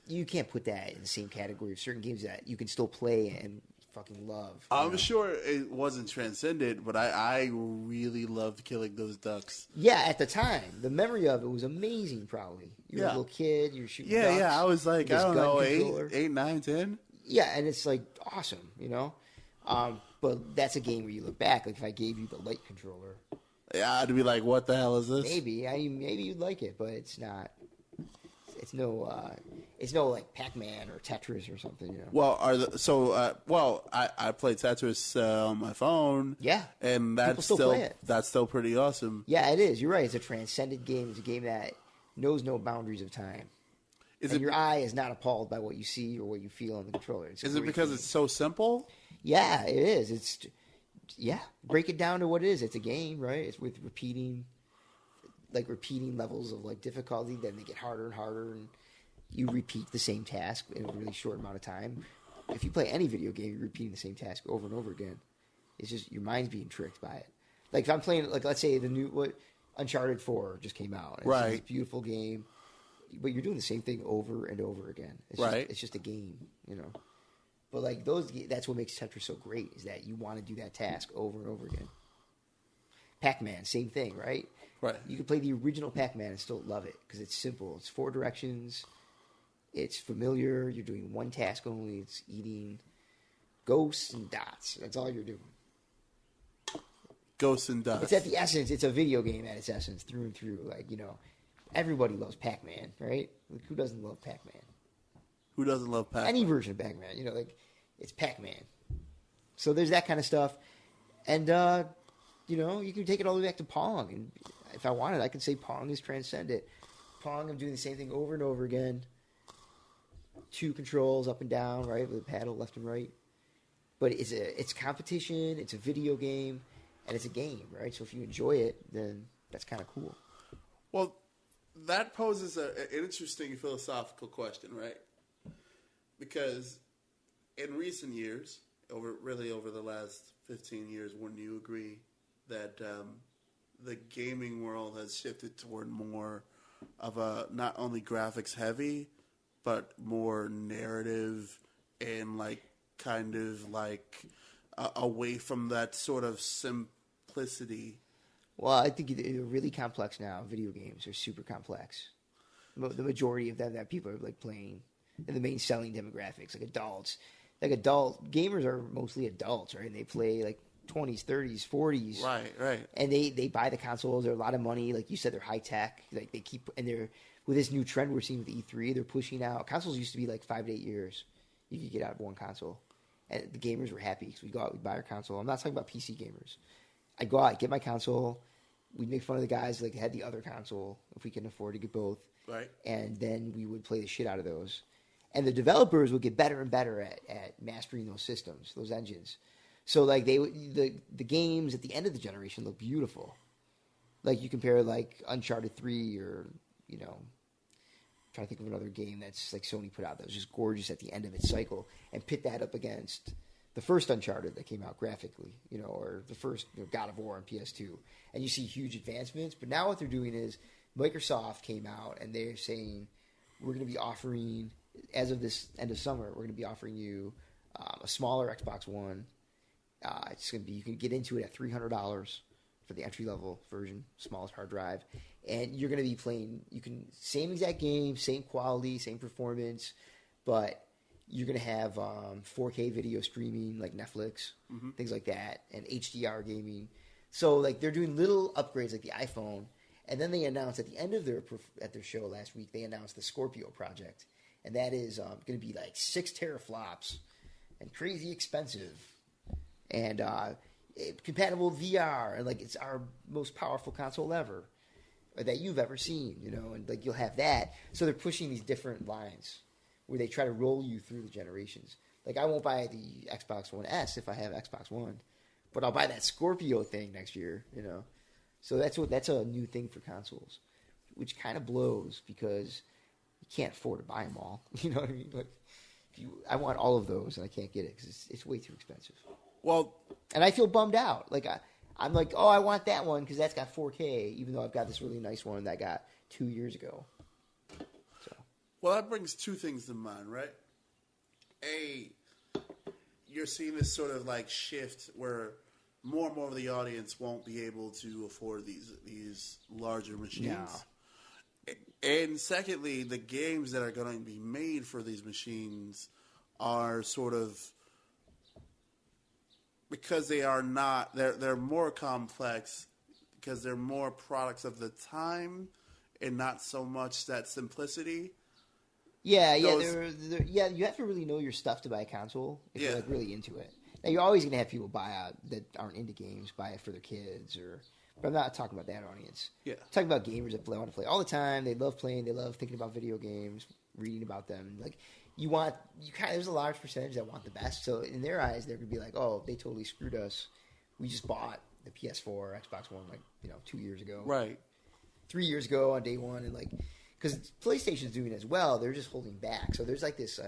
You can't put that in the same category of certain games that you can still play and fucking love. I'm sure it wasn't transcendent, but I really loved killing those ducks. Yeah, at the time, the memory of it was amazing. Probably you're a little kid, you're shooting. ducks, I was like, I don't know, 8, 9, 10. Yeah, and it's like awesome, But that's a game where you look back. Like if I gave you the light controller, I'd be like, what the hell is this? Maybe you'd like it, but it's not. It's no like Pac-Man or Tetris or something, Well, I played Tetris on my phone. Yeah, and that's still pretty awesome. Yeah, it is. You're right. It's a transcendent game. It's a game that knows no boundaries of time. Your eye is not appalled by what you see or what you feel on the controller. Is it because it's so simple? Yeah, it is. Break it down to what it is. It's a game, right? It's with repeating levels of difficulty. Then they get harder and harder, and you repeat the same task in a really short amount of time. If you play any video game, you're repeating the same task over and over again. It's just your mind's being tricked by it. Like if I'm playing, let's say the new Uncharted 4 just came out. It's this beautiful game, but you're doing the same thing over and over again. It's just a game, But that's what makes Tetris so great is that you want to do that task over and over again. Pac-Man, same thing, right? Right. You can play the original Pac-Man and still love it because it's simple. It's 4 directions. It's familiar. You're doing one task only. It's eating ghosts and dots. That's all you're doing. Ghosts and dots. It's at the essence. It's a video game at its essence through and through. Everybody loves Pac-Man, right? Who doesn't love Pac-Man? Who doesn't love Pac-Man? Any version of Pac-Man. It's Pac-Man. So there's that kind of stuff. And, you can take it all the way back to Pong. And if I wanted, I could say Pong is transcendent. Pong, I'm doing the same thing over and over again. 2 controls up and down, right, with a paddle left and right. But it's competition, it's a video game, and it's a game, right? So if you enjoy it, then that's kind of cool. Well, that poses an interesting philosophical question, right? Because in recent years, over the last 15 years, wouldn't you agree that the gaming world has shifted toward more of a not only graphics heavy, but more narrative and away from that sort of simplicity? Well, I think they're really complex now. Video games are super complex. The majority of them that people are playing, and the main selling demographics, adults. Adult gamers are mostly adults, right? And they play 20s, 30s, 40s. Right. And they buy the consoles. They're a lot of money. Like you said, they're high tech. They keep, and they're, with this new trend we're seeing with E3, they're pushing out. Consoles used to be 5 to 8 years. You could get out of one console. And the gamers were happy because we go out, we buy our console. I'm not talking about PC gamers. I'd go out, get my console. We'd make fun of the guys that had the other console if we can afford to get both. Right. And then we would play the shit out of those. And the developers would get better and better at mastering those systems, those engines. So the games at the end of the generation look beautiful. You compare Uncharted 3 or trying to think of another game that's Sony put out that was just gorgeous at the end of its cycle, and pit that up against the first Uncharted that came out graphically, or the first God of War on PS2, and you see huge advancements. But now what they're doing is Microsoft came out and they're saying we're going to be offering, as of this end of summer, we're going to be offering you a smaller Xbox One. It's going to be, you can get into it at $300 for the entry level version, smallest hard drive, and you're going to be playing. Same exact game, same quality, same performance, but you're going to have 4K video streaming like Netflix, things like that, and HDR gaming. So they're doing little upgrades like the iPhone, And then they announced at the end of their show last week, they announced the Scorpio project, and that is going to be like 6 teraflops and crazy expensive, and compatible with VR, and like it's our most powerful console ever that you've ever seen, and like you'll have that. So they're pushing these different lines where they try to roll you through the generations. Like I won't buy the Xbox One S if I have Xbox One, but I'll buy that Scorpio thing next year, So that's a new thing for consoles, which kind of blows because you can't afford to buy them all. You know what I mean? Like, I want all of those and I can't get it because it's way too expensive. Well, and I feel bummed out. Like I'm like, oh, I want that one because that's got 4K, even though I've got this really nice one that I got 2 years ago. So, well, that brings two things to mind, right? A, you're seeing this sort of like shift where more and more of the audience won't be able to afford these larger machines. No. And secondly, the games that are going to be made for these machines are sort of, because they are not, they're more complex because they're more products of the time and not so much that simplicity. Yeah, you have to really know your stuff to buy a console if you're like really into it. Now, you're always going to have people buy it that aren't into games, buy it for their kids, but I'm not talking about that audience. Yeah. I'm talking about gamers that want to play all the time. They love playing. They love thinking about video games, reading about them. Like there's a large percentage that want the best. So in their eyes, they're going to be like, oh, they totally screwed us. We just bought the PS4 or Xbox One 2 years ago. Right. 3 years ago on day one, and because PlayStation's doing it as well, they're just holding back. So there's like this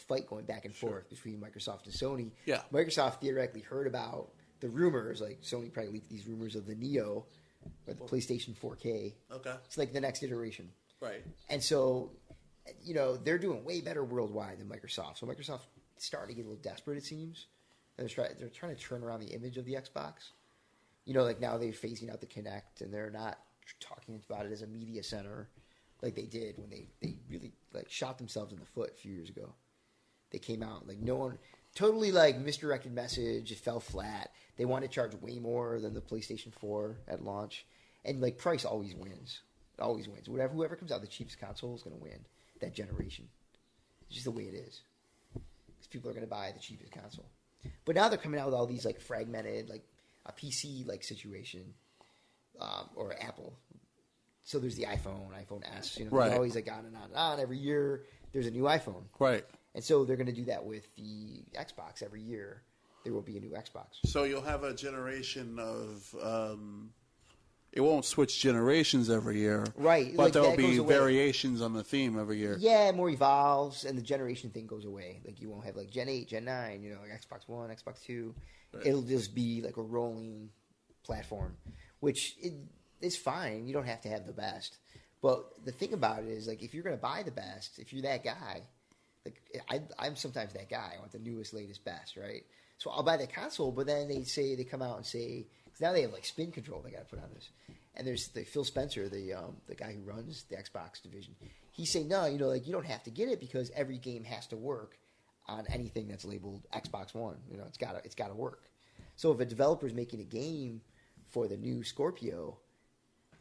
fight going back and forth between Microsoft and Sony. Yeah. Microsoft theoretically heard about the rumors, like Sony probably leaked these rumors of the Neo or the PlayStation 4K. Okay. It's like the next iteration. Right. And so, they're doing way better worldwide than Microsoft. So Microsoft started to get a little desperate, it seems. And they're trying to turn around the image of the Xbox. Like now they're phasing out the Kinect, and they're not talking about it as a media center like they did when they really shot themselves in the foot a few years ago. They came out no one, totally misdirected message. It fell flat. They want to charge way more than the PlayStation 4 at launch, and price always wins. It always wins. Whoever comes out with the cheapest console is going to win that generation. It's just the way it is, because people are going to buy the cheapest console. But now they're coming out with all these fragmented a PC situation. Or Apple. So there's the iPhone S. Right. They're always on and on and on. Every year there's a new iPhone. Right. And so they're going to do that with the Xbox. Every year there will be a new Xbox. So you'll have a generation of. It won't switch generations every year. Right. But there'll be variations on the theme every year. Yeah, more evolves, and the generation thing goes away. You won't have Gen 8, Gen 9, Xbox One, Xbox 2. Right. It'll just be a rolling platform. Which is fine. You don't have to have the best. But the thing about it is, if you're going to buy the best, if you're that guy, I'm sometimes that guy. I want the newest, latest, best, right? So I'll buy the console, but then they come out and say, because now they have spin control they got to put on this. And there's Phil Spencer, the guy who runs the Xbox division. He's saying, no, you don't have to get it because every game has to work on anything that's labeled Xbox One. It's got to work. So if a developer's making a game for the new Scorpio,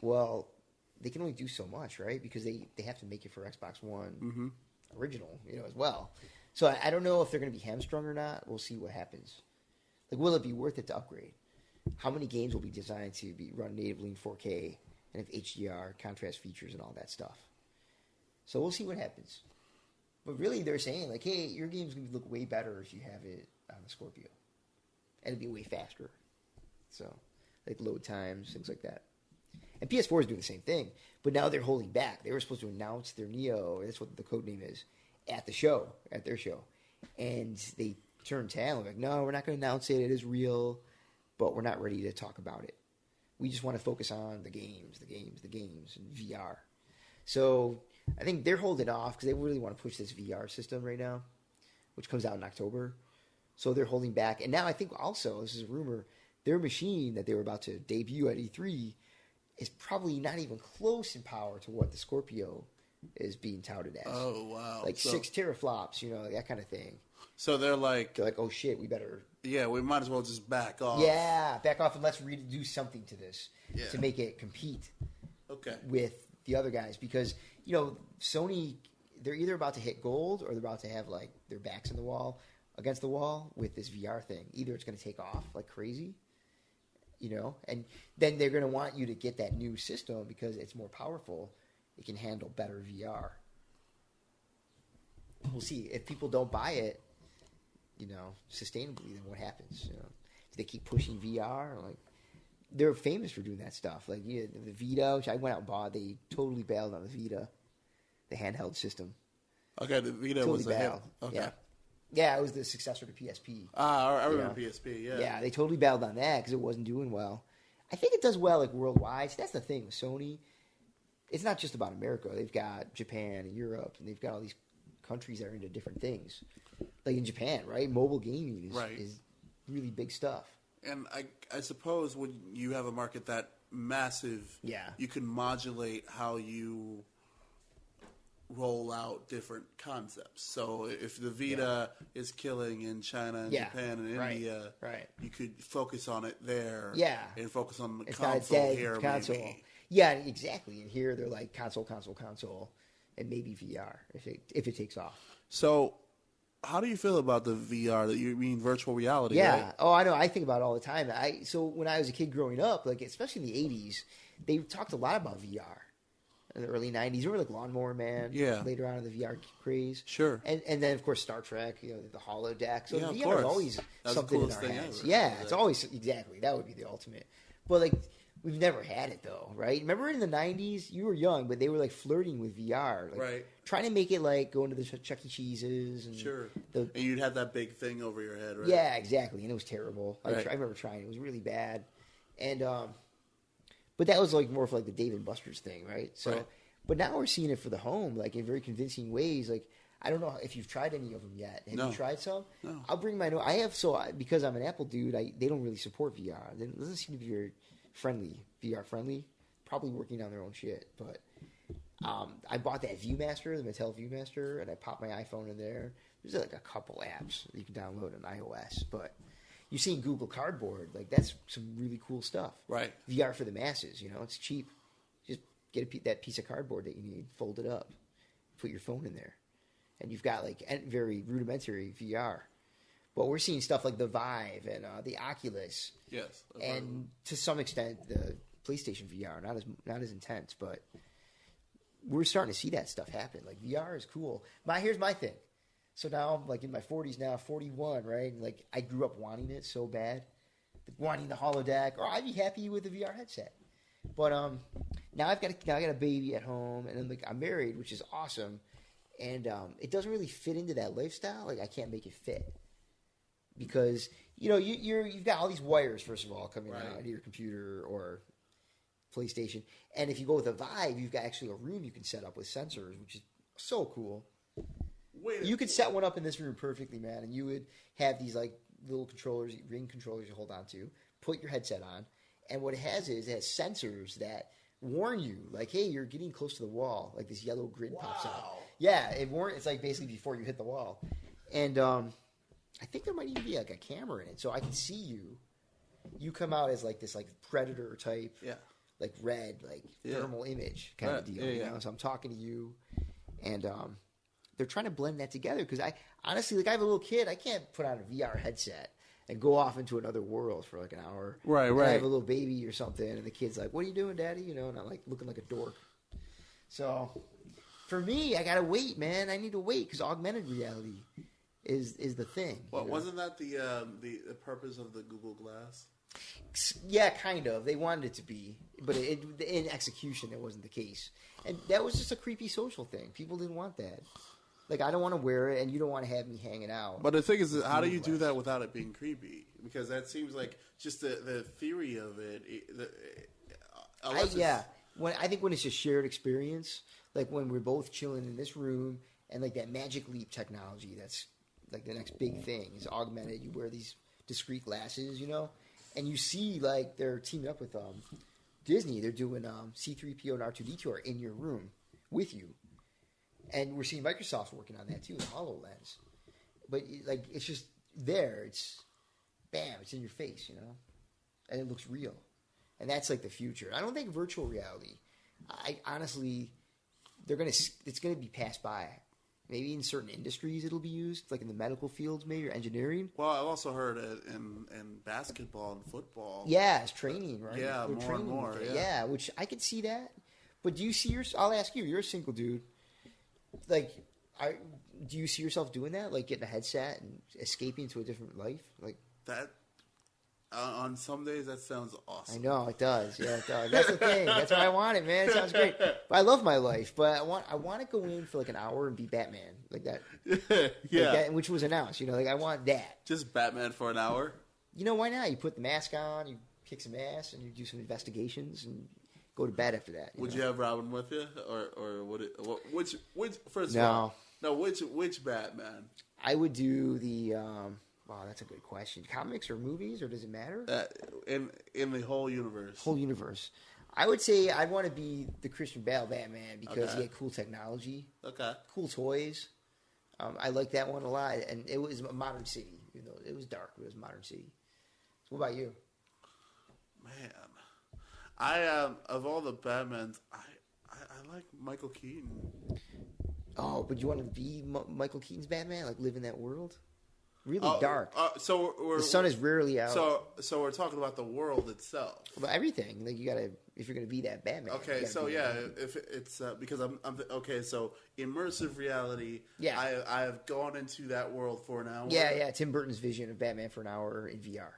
well, they can only do so much, right? Because they have to make it for Xbox One original, as well. So I don't know if they're going to be hamstrung or not. We'll see what happens. Will it be worth it to upgrade? How many games will be designed to be run natively in 4K and have HDR, contrast features, and all that stuff? So we'll see what happens. But really, they're saying, hey, your game's going to look way better if you have it on the Scorpio. And it'll be way faster. So load times, things like that. And PS4 is doing the same thing, but now they're holding back. They were supposed to announce their Neo, or that's what the code name is, at their show. And they turned tail and no, we're not going to announce it. It is real, but we're not ready to talk about it. We just want to focus on the games, and VR. So I think they're holding off because they really want to push this VR system right now, which comes out in October. So they're holding back. And now I think also, this is a rumor, their machine that they were about to debut at E3 is probably not even close in power to what the Scorpio is being touted as. Oh, wow. 6 teraflops, that kind of thing. So they're like, oh shit, we better Yeah, we might as well just back off. Yeah, back off and let's do something to this to make it compete with the other guys. Because, Sony, they're either about to hit gold or they're about to have, like, their backs against the wall with this VR thing. Either it's going to take off like crazy, and then they're going to want you to get that new system because it's more powerful. It can handle better VR. We'll see. If people don't buy it, sustainably, then what happens? Do they keep pushing VR? Like, they're famous for doing that stuff. Like, the Vita, which I went out and bought, they totally bailed on the Vita, the handheld system. Okay, the Vita totally was bailed. Okay. Yeah, it was the successor to PSP. I remember PSP, yeah. Yeah, they totally bailed on that because it wasn't doing well. I think it does well, like, worldwide. So that's the thing with Sony. It's not just about America. They've got Japan and Europe, and they've got all these countries that are into different things. Like in Japan, right? Mobile gaming is really big stuff. And I suppose when you have a market that massive, you can modulate how you roll out different concepts. So if the Vita is killing in China and Japan and India, you could focus on it there and focus on the console here. Console. Maybe. Yeah, exactly. And here they're like console, and maybe VR if it takes off. So how do you feel about the VR? That you mean virtual reality? Yeah. Right? Oh, I know. I think about it all the time. So when I was a kid growing up, like especially in the '80s, they talked a lot about VR. In the early '90s, remember like Lawnmower Man? Yeah. Later on in the VR craze. Sure. And then of course Star Trek, the holodeck. So VR course. is always That's something the in our coolest thing heads. ever. Yeah, it's always exactly that would be the ultimate. But like we've never had it though, right? Remember in the '90s, you were young, but they were like flirting with VR, like trying to make it like going to the Chuck E. Cheese's and and you'd have that big thing over your head, right? Yeah, exactly, and it was terrible. I remember trying; it was really bad, and but that was like more for like the Dave and Buster's thing, right? So, but now we're seeing it for the home, like in very convincing ways. Like I don't know if you've tried any of them yet. Have you tried some? No. I'll bring my. I have because I'm an Apple dude. They don't really support VR. It doesn't seem to be very VR friendly. Probably working on their own shit, but I bought that ViewMaster, the Mattel ViewMaster, and I popped my iPhone in there. There's like a couple apps that you can download on iOS, but you've seen Google Cardboard, like that's some really cool stuff. Right. VR for the masses, it's cheap. Just get that piece of cardboard that you need, fold it up, put your phone in there, and you've got like very rudimentary VR. But we're seeing stuff like the Vive and the Oculus. Yes. And to some extent, the PlayStation VR, not as intense, but we're starting to see that stuff happen. Like VR is cool. Here's my thing. So now I'm like in my 40s now, 41, right? And like I grew up wanting it so bad, wanting the holodeck, or I'd be happy with a VR headset. But now I got a baby at home, and then I'm married, which is awesome, and it doesn't really fit into that lifestyle. Like I can't make it fit. Because you've got all these wires, first of all, coming out of your computer or PlayStation, and if you go with a Vive, you've got actually a room you can set up with sensors, which is so cool. You could set one up in this room perfectly, man, and you would have these like little controllers, ring controllers you hold on to, put your headset on, and what it has sensors that warn you, like, hey, you're getting close to the wall, like this yellow grid pops up. Yeah, it's like basically before you hit the wall, and I think there might even be like a camera in it, so I can see you. You come out as like this like predator type, like red, like thermal image kind of deal. So I'm talking to you, and they're trying to blend that together because I honestly, like, I have a little kid. I can't put on a VR headset and go off into another world for like an hour. Right. I have a little baby or something, and the kid's like, "What are you doing, Daddy?" And I'm like looking like a dork. So for me, I gotta wait, man. I need to wait because augmented reality is the thing. Well, wasn't that the purpose of the Google Glass? Yeah, kind of. They wanted it to be, but in execution, that wasn't the case. And that was just a creepy social thing. People didn't want that. Like, I don't want to wear it, and you don't want to have me hanging out. But the thing is, how do you do that without it being creepy? Because that seems like just the theory of it. I think when it's a shared experience, like when we're both chilling in this room, and like that Magic Leap technology, that's like the next big thing is augmented. You wear these discrete glasses, and you see like they're teaming up with Disney. They're doing C-3PO and R2-D2 are in your room with you. And we're seeing Microsoft's working on that too, the HoloLens. But like it's just there. bam, it's in your face, and it looks real. And that's like the future. I don't think virtual reality. I honestly, it's gonna be passed by. Maybe in certain industries it'll be used, like in the medical fields, maybe, or engineering. Well, I've also heard it in basketball and football. Yeah, it's training, right? Yeah, more and more. Yeah, which I could see that. But do you see I'll ask you. You're a single dude. Like, do you see yourself doing that? Like getting a headset and escaping to a different life? Like that. On some days, that sounds awesome. I know it does. Yeah, it does. That's the thing. That's what I wanted, man. It sounds great. But I love my life. But I want to go in for like an hour and be Batman, like that. Yeah, like that, which was announced. Like I want that. Just Batman for an hour. Why not? You put the mask on, you kick some ass, and you do some investigations, and go to bed after that. Would you have Robin with you, or would it? Which first of all, no, which Batman? I would do the. Wow, that's a good question. Comics or movies, or does it matter? In the whole universe. Whole universe. I would say I'd want to be the Christian Bale Batman because he had cool technology. Okay. Cool toys. I like that one a lot, and it was a modern city. It was dark, but it was a modern city. So what about you? Man, I of all the Batmans, I like Michael Keaton. Oh, but you want to be Michael Keaton's Batman? Like live in that world? Really dark. So the sun is rarely out. So we're talking about the world itself. About everything. Like you gotta, if you're gonna be that Batman. Okay, so if it's because I'm okay. So immersive reality. Yeah, I have gone into that world for an hour. Yeah. Tim Burton's vision of Batman for an hour in VR.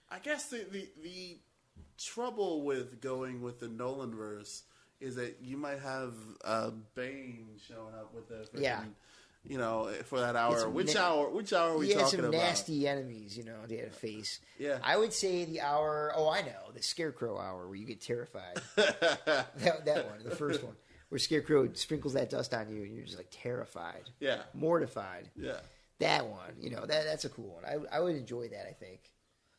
I guess the trouble with going with the Nolanverse is that you might have Bane showing up with the for that hour. Which hour are we talking about? Some nasty enemies, they had to face. Yeah. I would say the hour, I know, the Scarecrow hour where you get terrified. that one, the first one. Where Scarecrow sprinkles that dust on you and you're just like terrified. Yeah. Mortified. Yeah. That one, that's a cool one. I would enjoy that, I think.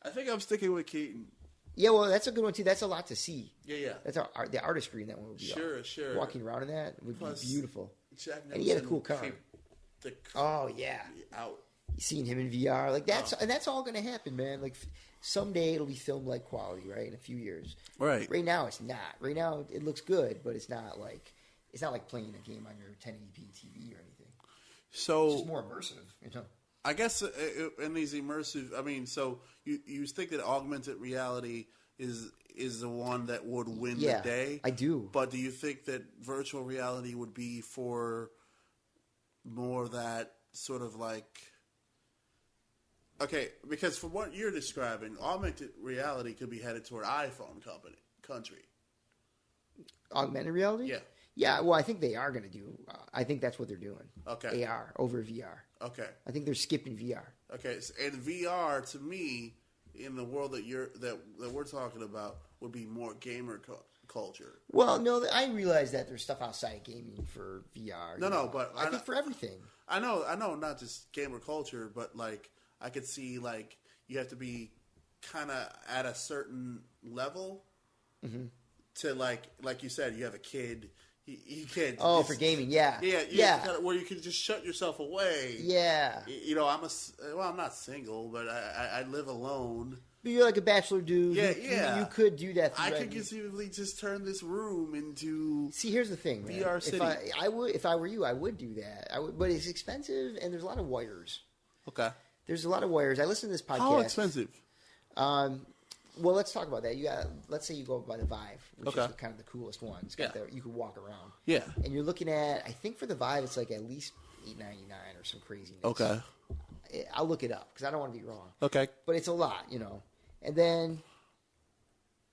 I think I'm sticking with Keaton. Yeah, well, that's a good one, too. That's a lot to see. Yeah. That's the artistry in that one would be Sure. Walking around in that would be beautiful. And he had a cool car. Oh yeah, out. Seeing him in VR, like and that's all going to happen, man. Like someday it'll be film like quality, right? In a few years, right? Right now it's not. Right now it looks good, but it's not like playing a game on your 1080p TV or anything. So it's just more immersive, I guess in these immersive, so you think that augmented reality is the one that would win the day? I do. But do you think that virtual reality would be for more that sort of like, okay, because from what you're describing, augmented reality could be headed toward iPhone country. Augmented reality? Yeah. Well, I think they are going to do. I think that's what they're doing. Okay. AR over VR. Okay. I think they're skipping VR. Okay, and VR to me, in the world that we're talking about, would be more gamer culture. Well, no, I realize that there's stuff outside of gaming for VR. No, but I think for everything. I know, not just gamer culture, but like I could see like you have to be kind of at a certain level to like you said, you have a kid. You can't. Oh, for gaming, yeah. Where you can just shut yourself away. Yeah. I'm not single, but I live alone. But you're like a bachelor dude. Yeah. You could do that. I could conceivably just turn this room into. See, here's the thing, man. VR city. If I were you, I would do that. But it's expensive, and there's a lot of wires. Okay. There's a lot of wires. I listen to this podcast. How expensive? Well, let's talk about that. Let's say you go by the Vive, which is kind of the coolest one. It's got you can walk around. Yeah. And you're looking at, I think for the Vive, it's like at least $8.99 or some craziness. Okay. I'll look it up because I don't want to be wrong. Okay. But it's a lot, And then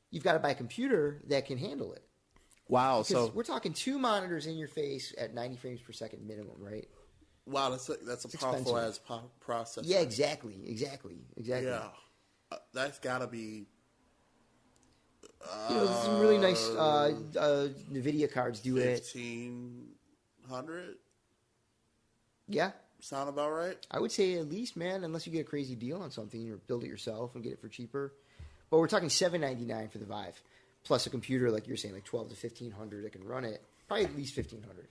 you've got to buy a computer that can handle it. Wow. Because we're talking 2 monitors in your face at 90 frames per second minimum, right? Wow, that's a powerful ass processor. Yeah, exactly. Yeah. That's got to be. Some really nice NVIDIA cards do 1,500. Yeah, sound about right. I would say at least, man, unless you get a crazy deal on something or build it yourself and get it for cheaper. But we're talking $799 for the Vive, plus a computer like you're saying, like 12 to 1,500 that can run it. Probably at least 1,500.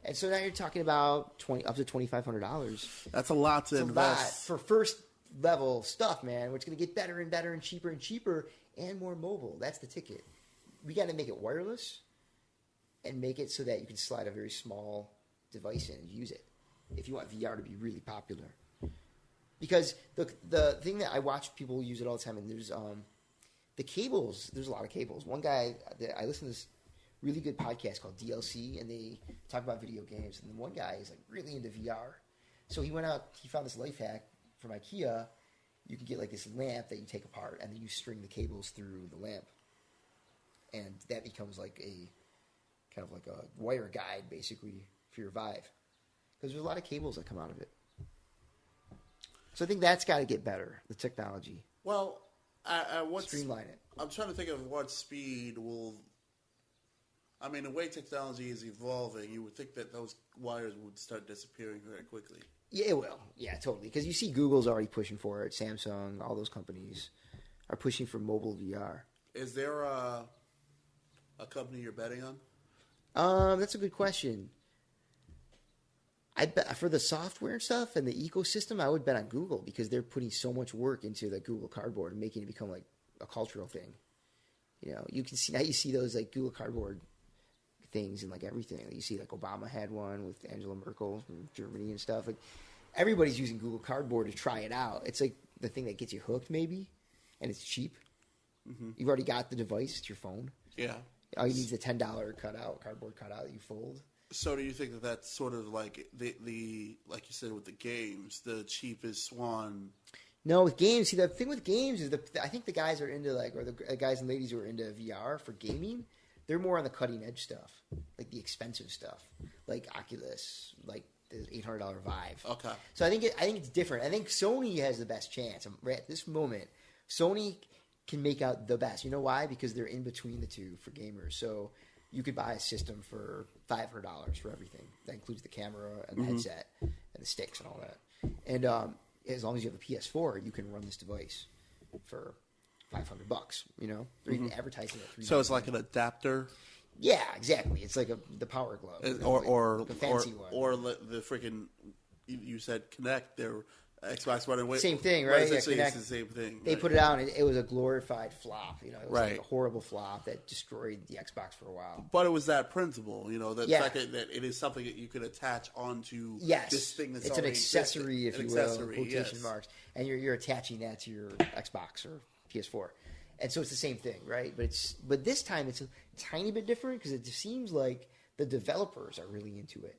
And so now you're talking about up to $2,500. That's a lot to invest for first level stuff, man. It's going to get better and better and cheaper and more mobile. That's the ticket. We got to make it wireless and make it so that you can slide a very small device in and use it if you want VR to be really popular. Because the thing that I watch people use it all the time, and there's the cables. There's a lot of cables. One guy, I listen to this really good podcast called DLC, and they talk about video games. And one guy is like really into VR, so he went out. He found this life hack from IKEA. You can get like this lamp that you take apart, and then you string the cables through the lamp, and that becomes like a kind of like a wire guide, basically, for your Vive. Because there's a lot of cables that come out of it. So I think that's got to get better, the technology. Well, streamline it. I'm trying to think of what speed will... I mean, the way technology is evolving, you would think that those wires would start disappearing very quickly. Yeah, it will. Yeah, totally. Because you see Google's already pushing for it. Samsung, all those companies are pushing for mobile VR. Is there a company you're betting on? That's a good question. I bet for the software and stuff and the ecosystem, I would bet on Google because they're putting so much work into the Google Cardboard and making it become like a cultural thing. You know, you can see now. You see those like Google Cardboard things and like everything. You see like Obama had one with Angela Merkel from Germany and stuff. Like everybody's using Google Cardboard to try it out. It's like the thing that gets you hooked, maybe, and it's cheap. Mm-hmm. You've already got the device. It's your phone. Yeah. All you need is a $10 cardboard cutout that you fold. So do you think that that's sort of like the like you said with the games, the cheapest one? No, with games. See, the thing with games is I think the guys are into like, or the guys and ladies who are into VR for gaming, they're more on the cutting edge stuff, like the expensive stuff, like Oculus, like the $800 Vive. Okay. So I think it's different. I think Sony has the best chance right at this moment. Sony can make out the best. You know why? Because they're in between the two for gamers. So you could buy a system for $500 for everything. That includes the camera and the headset and the sticks and all that. And as long as you have a PS4, you can run this device for $500. You know, they're even advertising it. So it's like an adapter. Yeah, exactly. It's like the Power Glove, or the fancy one, or the freaking. You said Kinect. They're Xbox One and same thing, right? Essentially, it's the same thing. They put it out, and it was a glorified flop. You know, it was right. like a horrible flop that destroyed the Xbox for a while. But it was that principle, you know, that fact that it is something that you could attach onto this thing that's it's an accessory, if you will, quotation marks, and you're attaching that to your Xbox or PS4, and so it's the same thing, right? But this time it's a tiny bit different because it seems like the developers are really into it.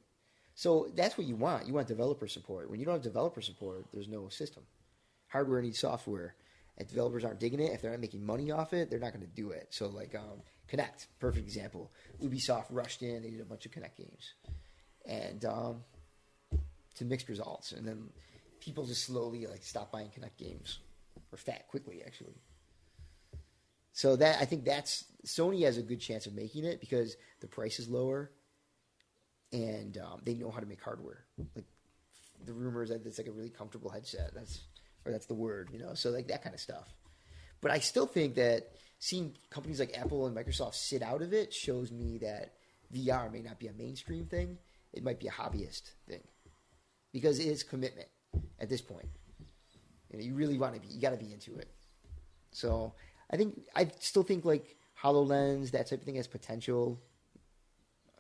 So that's what you want. You want developer support. When you don't have developer support, there's no system. Hardware needs software. If developers aren't digging it, if they're not making money off it, they're not going to do it. So like Kinect, perfect example. Ubisoft rushed in. They did a bunch of Kinect games. And to mixed results. And then people just slowly like stop buying Kinect games. Or quickly, actually. So I think Sony has a good chance of making it because the price is lower. And they know how to make hardware. Like the rumors that it's like a really comfortable headset. That's the word, you know. So like that kind of stuff. But I still think that seeing companies like Apple and Microsoft sit out of it shows me that VR may not be a mainstream thing. It might be a hobbyist thing because it is commitment at this point. You know, you really want to be. You got to be into it. So I still think like HoloLens, that type of thing, has potential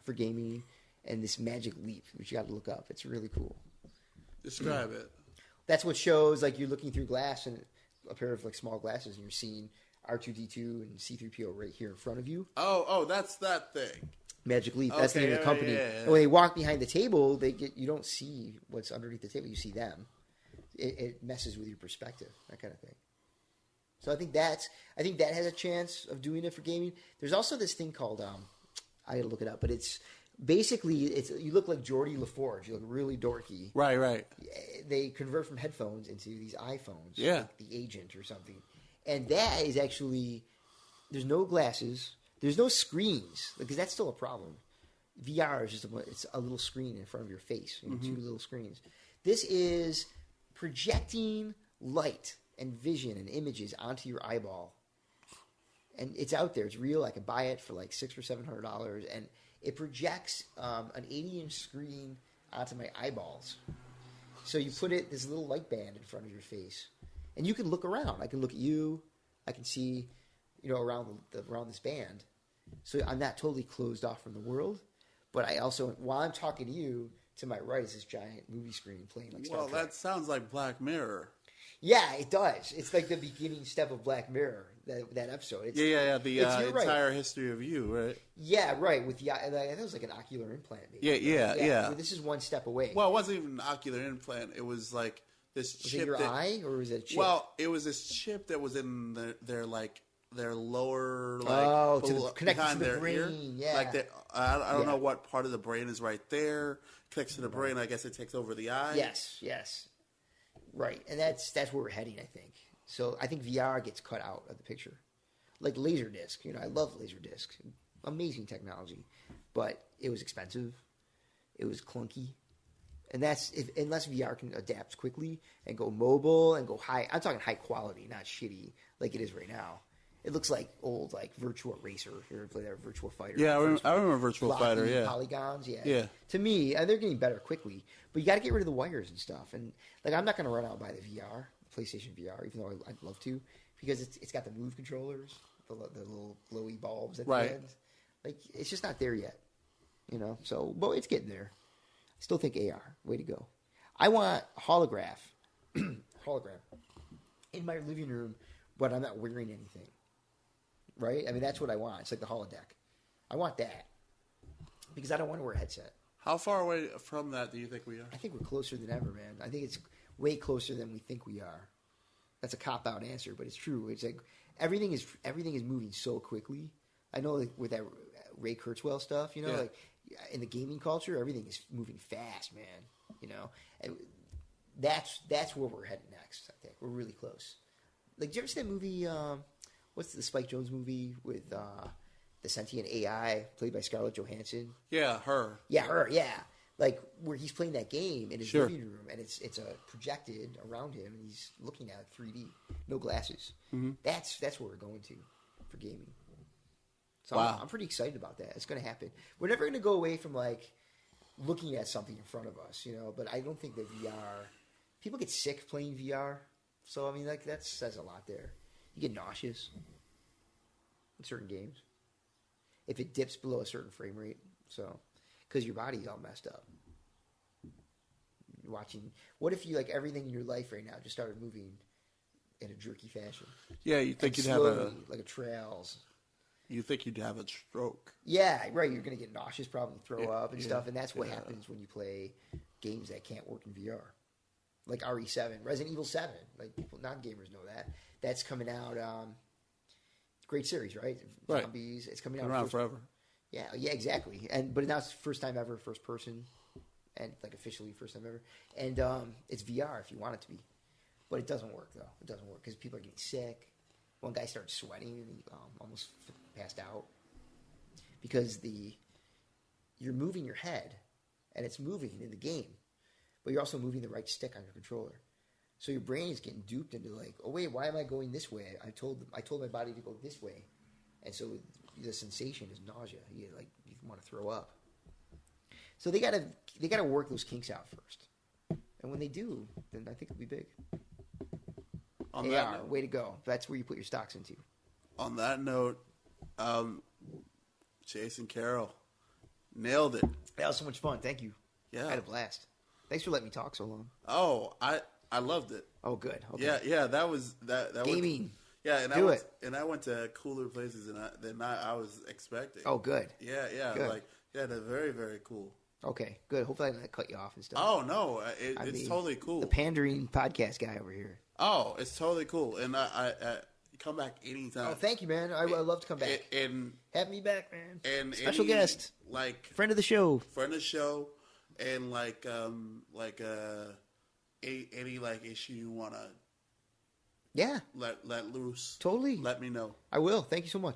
for gaming. And this Magic Leap, which you got to look up. It's really cool. Describe it. That's what shows, like, you're looking through glass and a pair of, like, small glasses, and you're seeing R2-D2 and C-3PO right here in front of you. Oh, that's that thing. Magic Leap. That's the name of the company. Yeah. And when they walk behind the table, you don't see what's underneath the table. You see them. It messes with your perspective, that kind of thing. So I think that has a chance of doing it for gaming. There's also this thing called, I got to look it up, but it's... Basically, you look like Geordie LaForge. You look really dorky. Right. They convert from headphones into these iPhones. Yeah. Like the Agent or something. And that is actually... There's no glasses. There's no screens. Because that's still a problem. VR is just it's a little screen in front of your face. You know, two little screens. This is projecting light and vision and images onto your eyeball. And it's out there. It's real. I could buy it for like $600 or $700. And... It projects an 80-inch screen onto my eyeballs. So you put this little light band in front of your face, and you can look around. I can look at you. I can see, around this band. So I'm not totally closed off from the world. But I also, while I'm talking to you, to my right is this giant movie screen playing like Star Trek. Well, that sounds like Black Mirror. Yeah, it does. It's like the beginning step of Black Mirror, that episode. It's, The entire history of you, right? Yeah, right. With the, I think it was like an ocular implant. Maybe. Yeah. This is one step away. Well, it wasn't even an ocular implant. It was like this chip. Was it your eye, or was it a chip? Well, it was this chip that was in their lower, connected to the brain. Ear. Yeah. Like I don't know what part of the brain is right there. Connects to the brain. I guess it takes over the eye. Yes. Right, and that's where we're heading, I think. So I think VR gets cut out of the picture, like Laserdisc. I love Laserdisc, amazing technology, but it was expensive, it was clunky, and unless VR can adapt quickly and go mobile and go high. I'm talking high quality, not shitty like it is right now. It looks like old, Virtua Racer. You ever play that Virtua Fighter? Yeah, I remember Virtua Fighter. Yeah, polygons. Yeah. To me, they're getting better quickly, but you got to get rid of the wires and stuff. And I'm not going to run out and buy the VR, PlayStation VR, even though I'd love to, because it's got the Move controllers, the little glowy bulbs at the end. It's just not there yet, So, but it's getting there. I still think AR, way to go. I want a hologram in my living room, but I'm not wearing anything. Right? I mean, that's what I want. It's like the holodeck. I want that because I don't want to wear a headset. How far away from that do you think we are? I think we're closer than ever, man. I think it's way closer than we think we are. That's a cop-out answer, but it's true. It's like everything is moving so quickly. I know with that Ray Kurzweil stuff, like in the gaming culture, everything is moving fast, man. And that's where we're heading next. I think we're really close. Like, did you ever see that movie? What's the Spike Jonze movie with the sentient AI played by Scarlett Johansson? Yeah, her. Yeah, her. Yeah, like where he's playing that game in his living room, and it's projected around him, and he's looking at 3D, no glasses. Mm-hmm. That's where we're going to for gaming. So wow. I'm pretty excited about that. It's going to happen. We're never going to go away from looking at something in front of us, But I don't think that VR. People get sick playing VR, so I mean, that says a lot there. You get nauseous in certain games if it dips below a certain frame rate. So, because your body's all messed up. Watching, what if you everything in your life right now just started moving in a jerky fashion? Yeah, you think you'd slowly, have a trails. You think you'd have a stroke? Yeah, right. You're going to get nauseous, probably throw up and stuff, and that's what happens when you play games that can't work in VR. Like RE7, Resident Evil 7. Like people, non-gamers know that. That's coming out. Great series, right? Zombies. It's coming out. Been around forever. Yeah, exactly. But now it's first time ever, first person, and officially first time ever. And it's VR if you want it to be, but it doesn't work though. It doesn't work because people are getting sick. One guy started sweating and he almost passed out because you're moving your head, and it's moving in the game. But you're also moving the right stick on your controller. So your brain is getting duped into oh wait, why am I going this way? I told my body to go this way. And so the sensation is nausea. You want to throw up. So they gotta work those kinks out first. And when they do, then I think it'll be big. On that note, way to go. That's where you put your stocks into. On that note, Jason Carroll nailed it. That was so much fun. Thank you. Yeah. I had a blast. Thanks for letting me talk so long. Oh, I loved it. Oh, good. Okay. Yeah. That was that. Gaming. And I went to cooler places than I was expecting. Oh, good. Yeah. Good. They're very, very cool. Okay, good. Hopefully I didn't cut you off and stuff. Oh no, it's totally cool. The pandering podcast guy over here. Oh, it's totally cool, and I come back anytime. Oh, thank you, man. I'd love to come back. And have me back, man. And special guest, friend of the show, and any issue you wanna let loose. Totally. Let me know. I will. Thank you so much.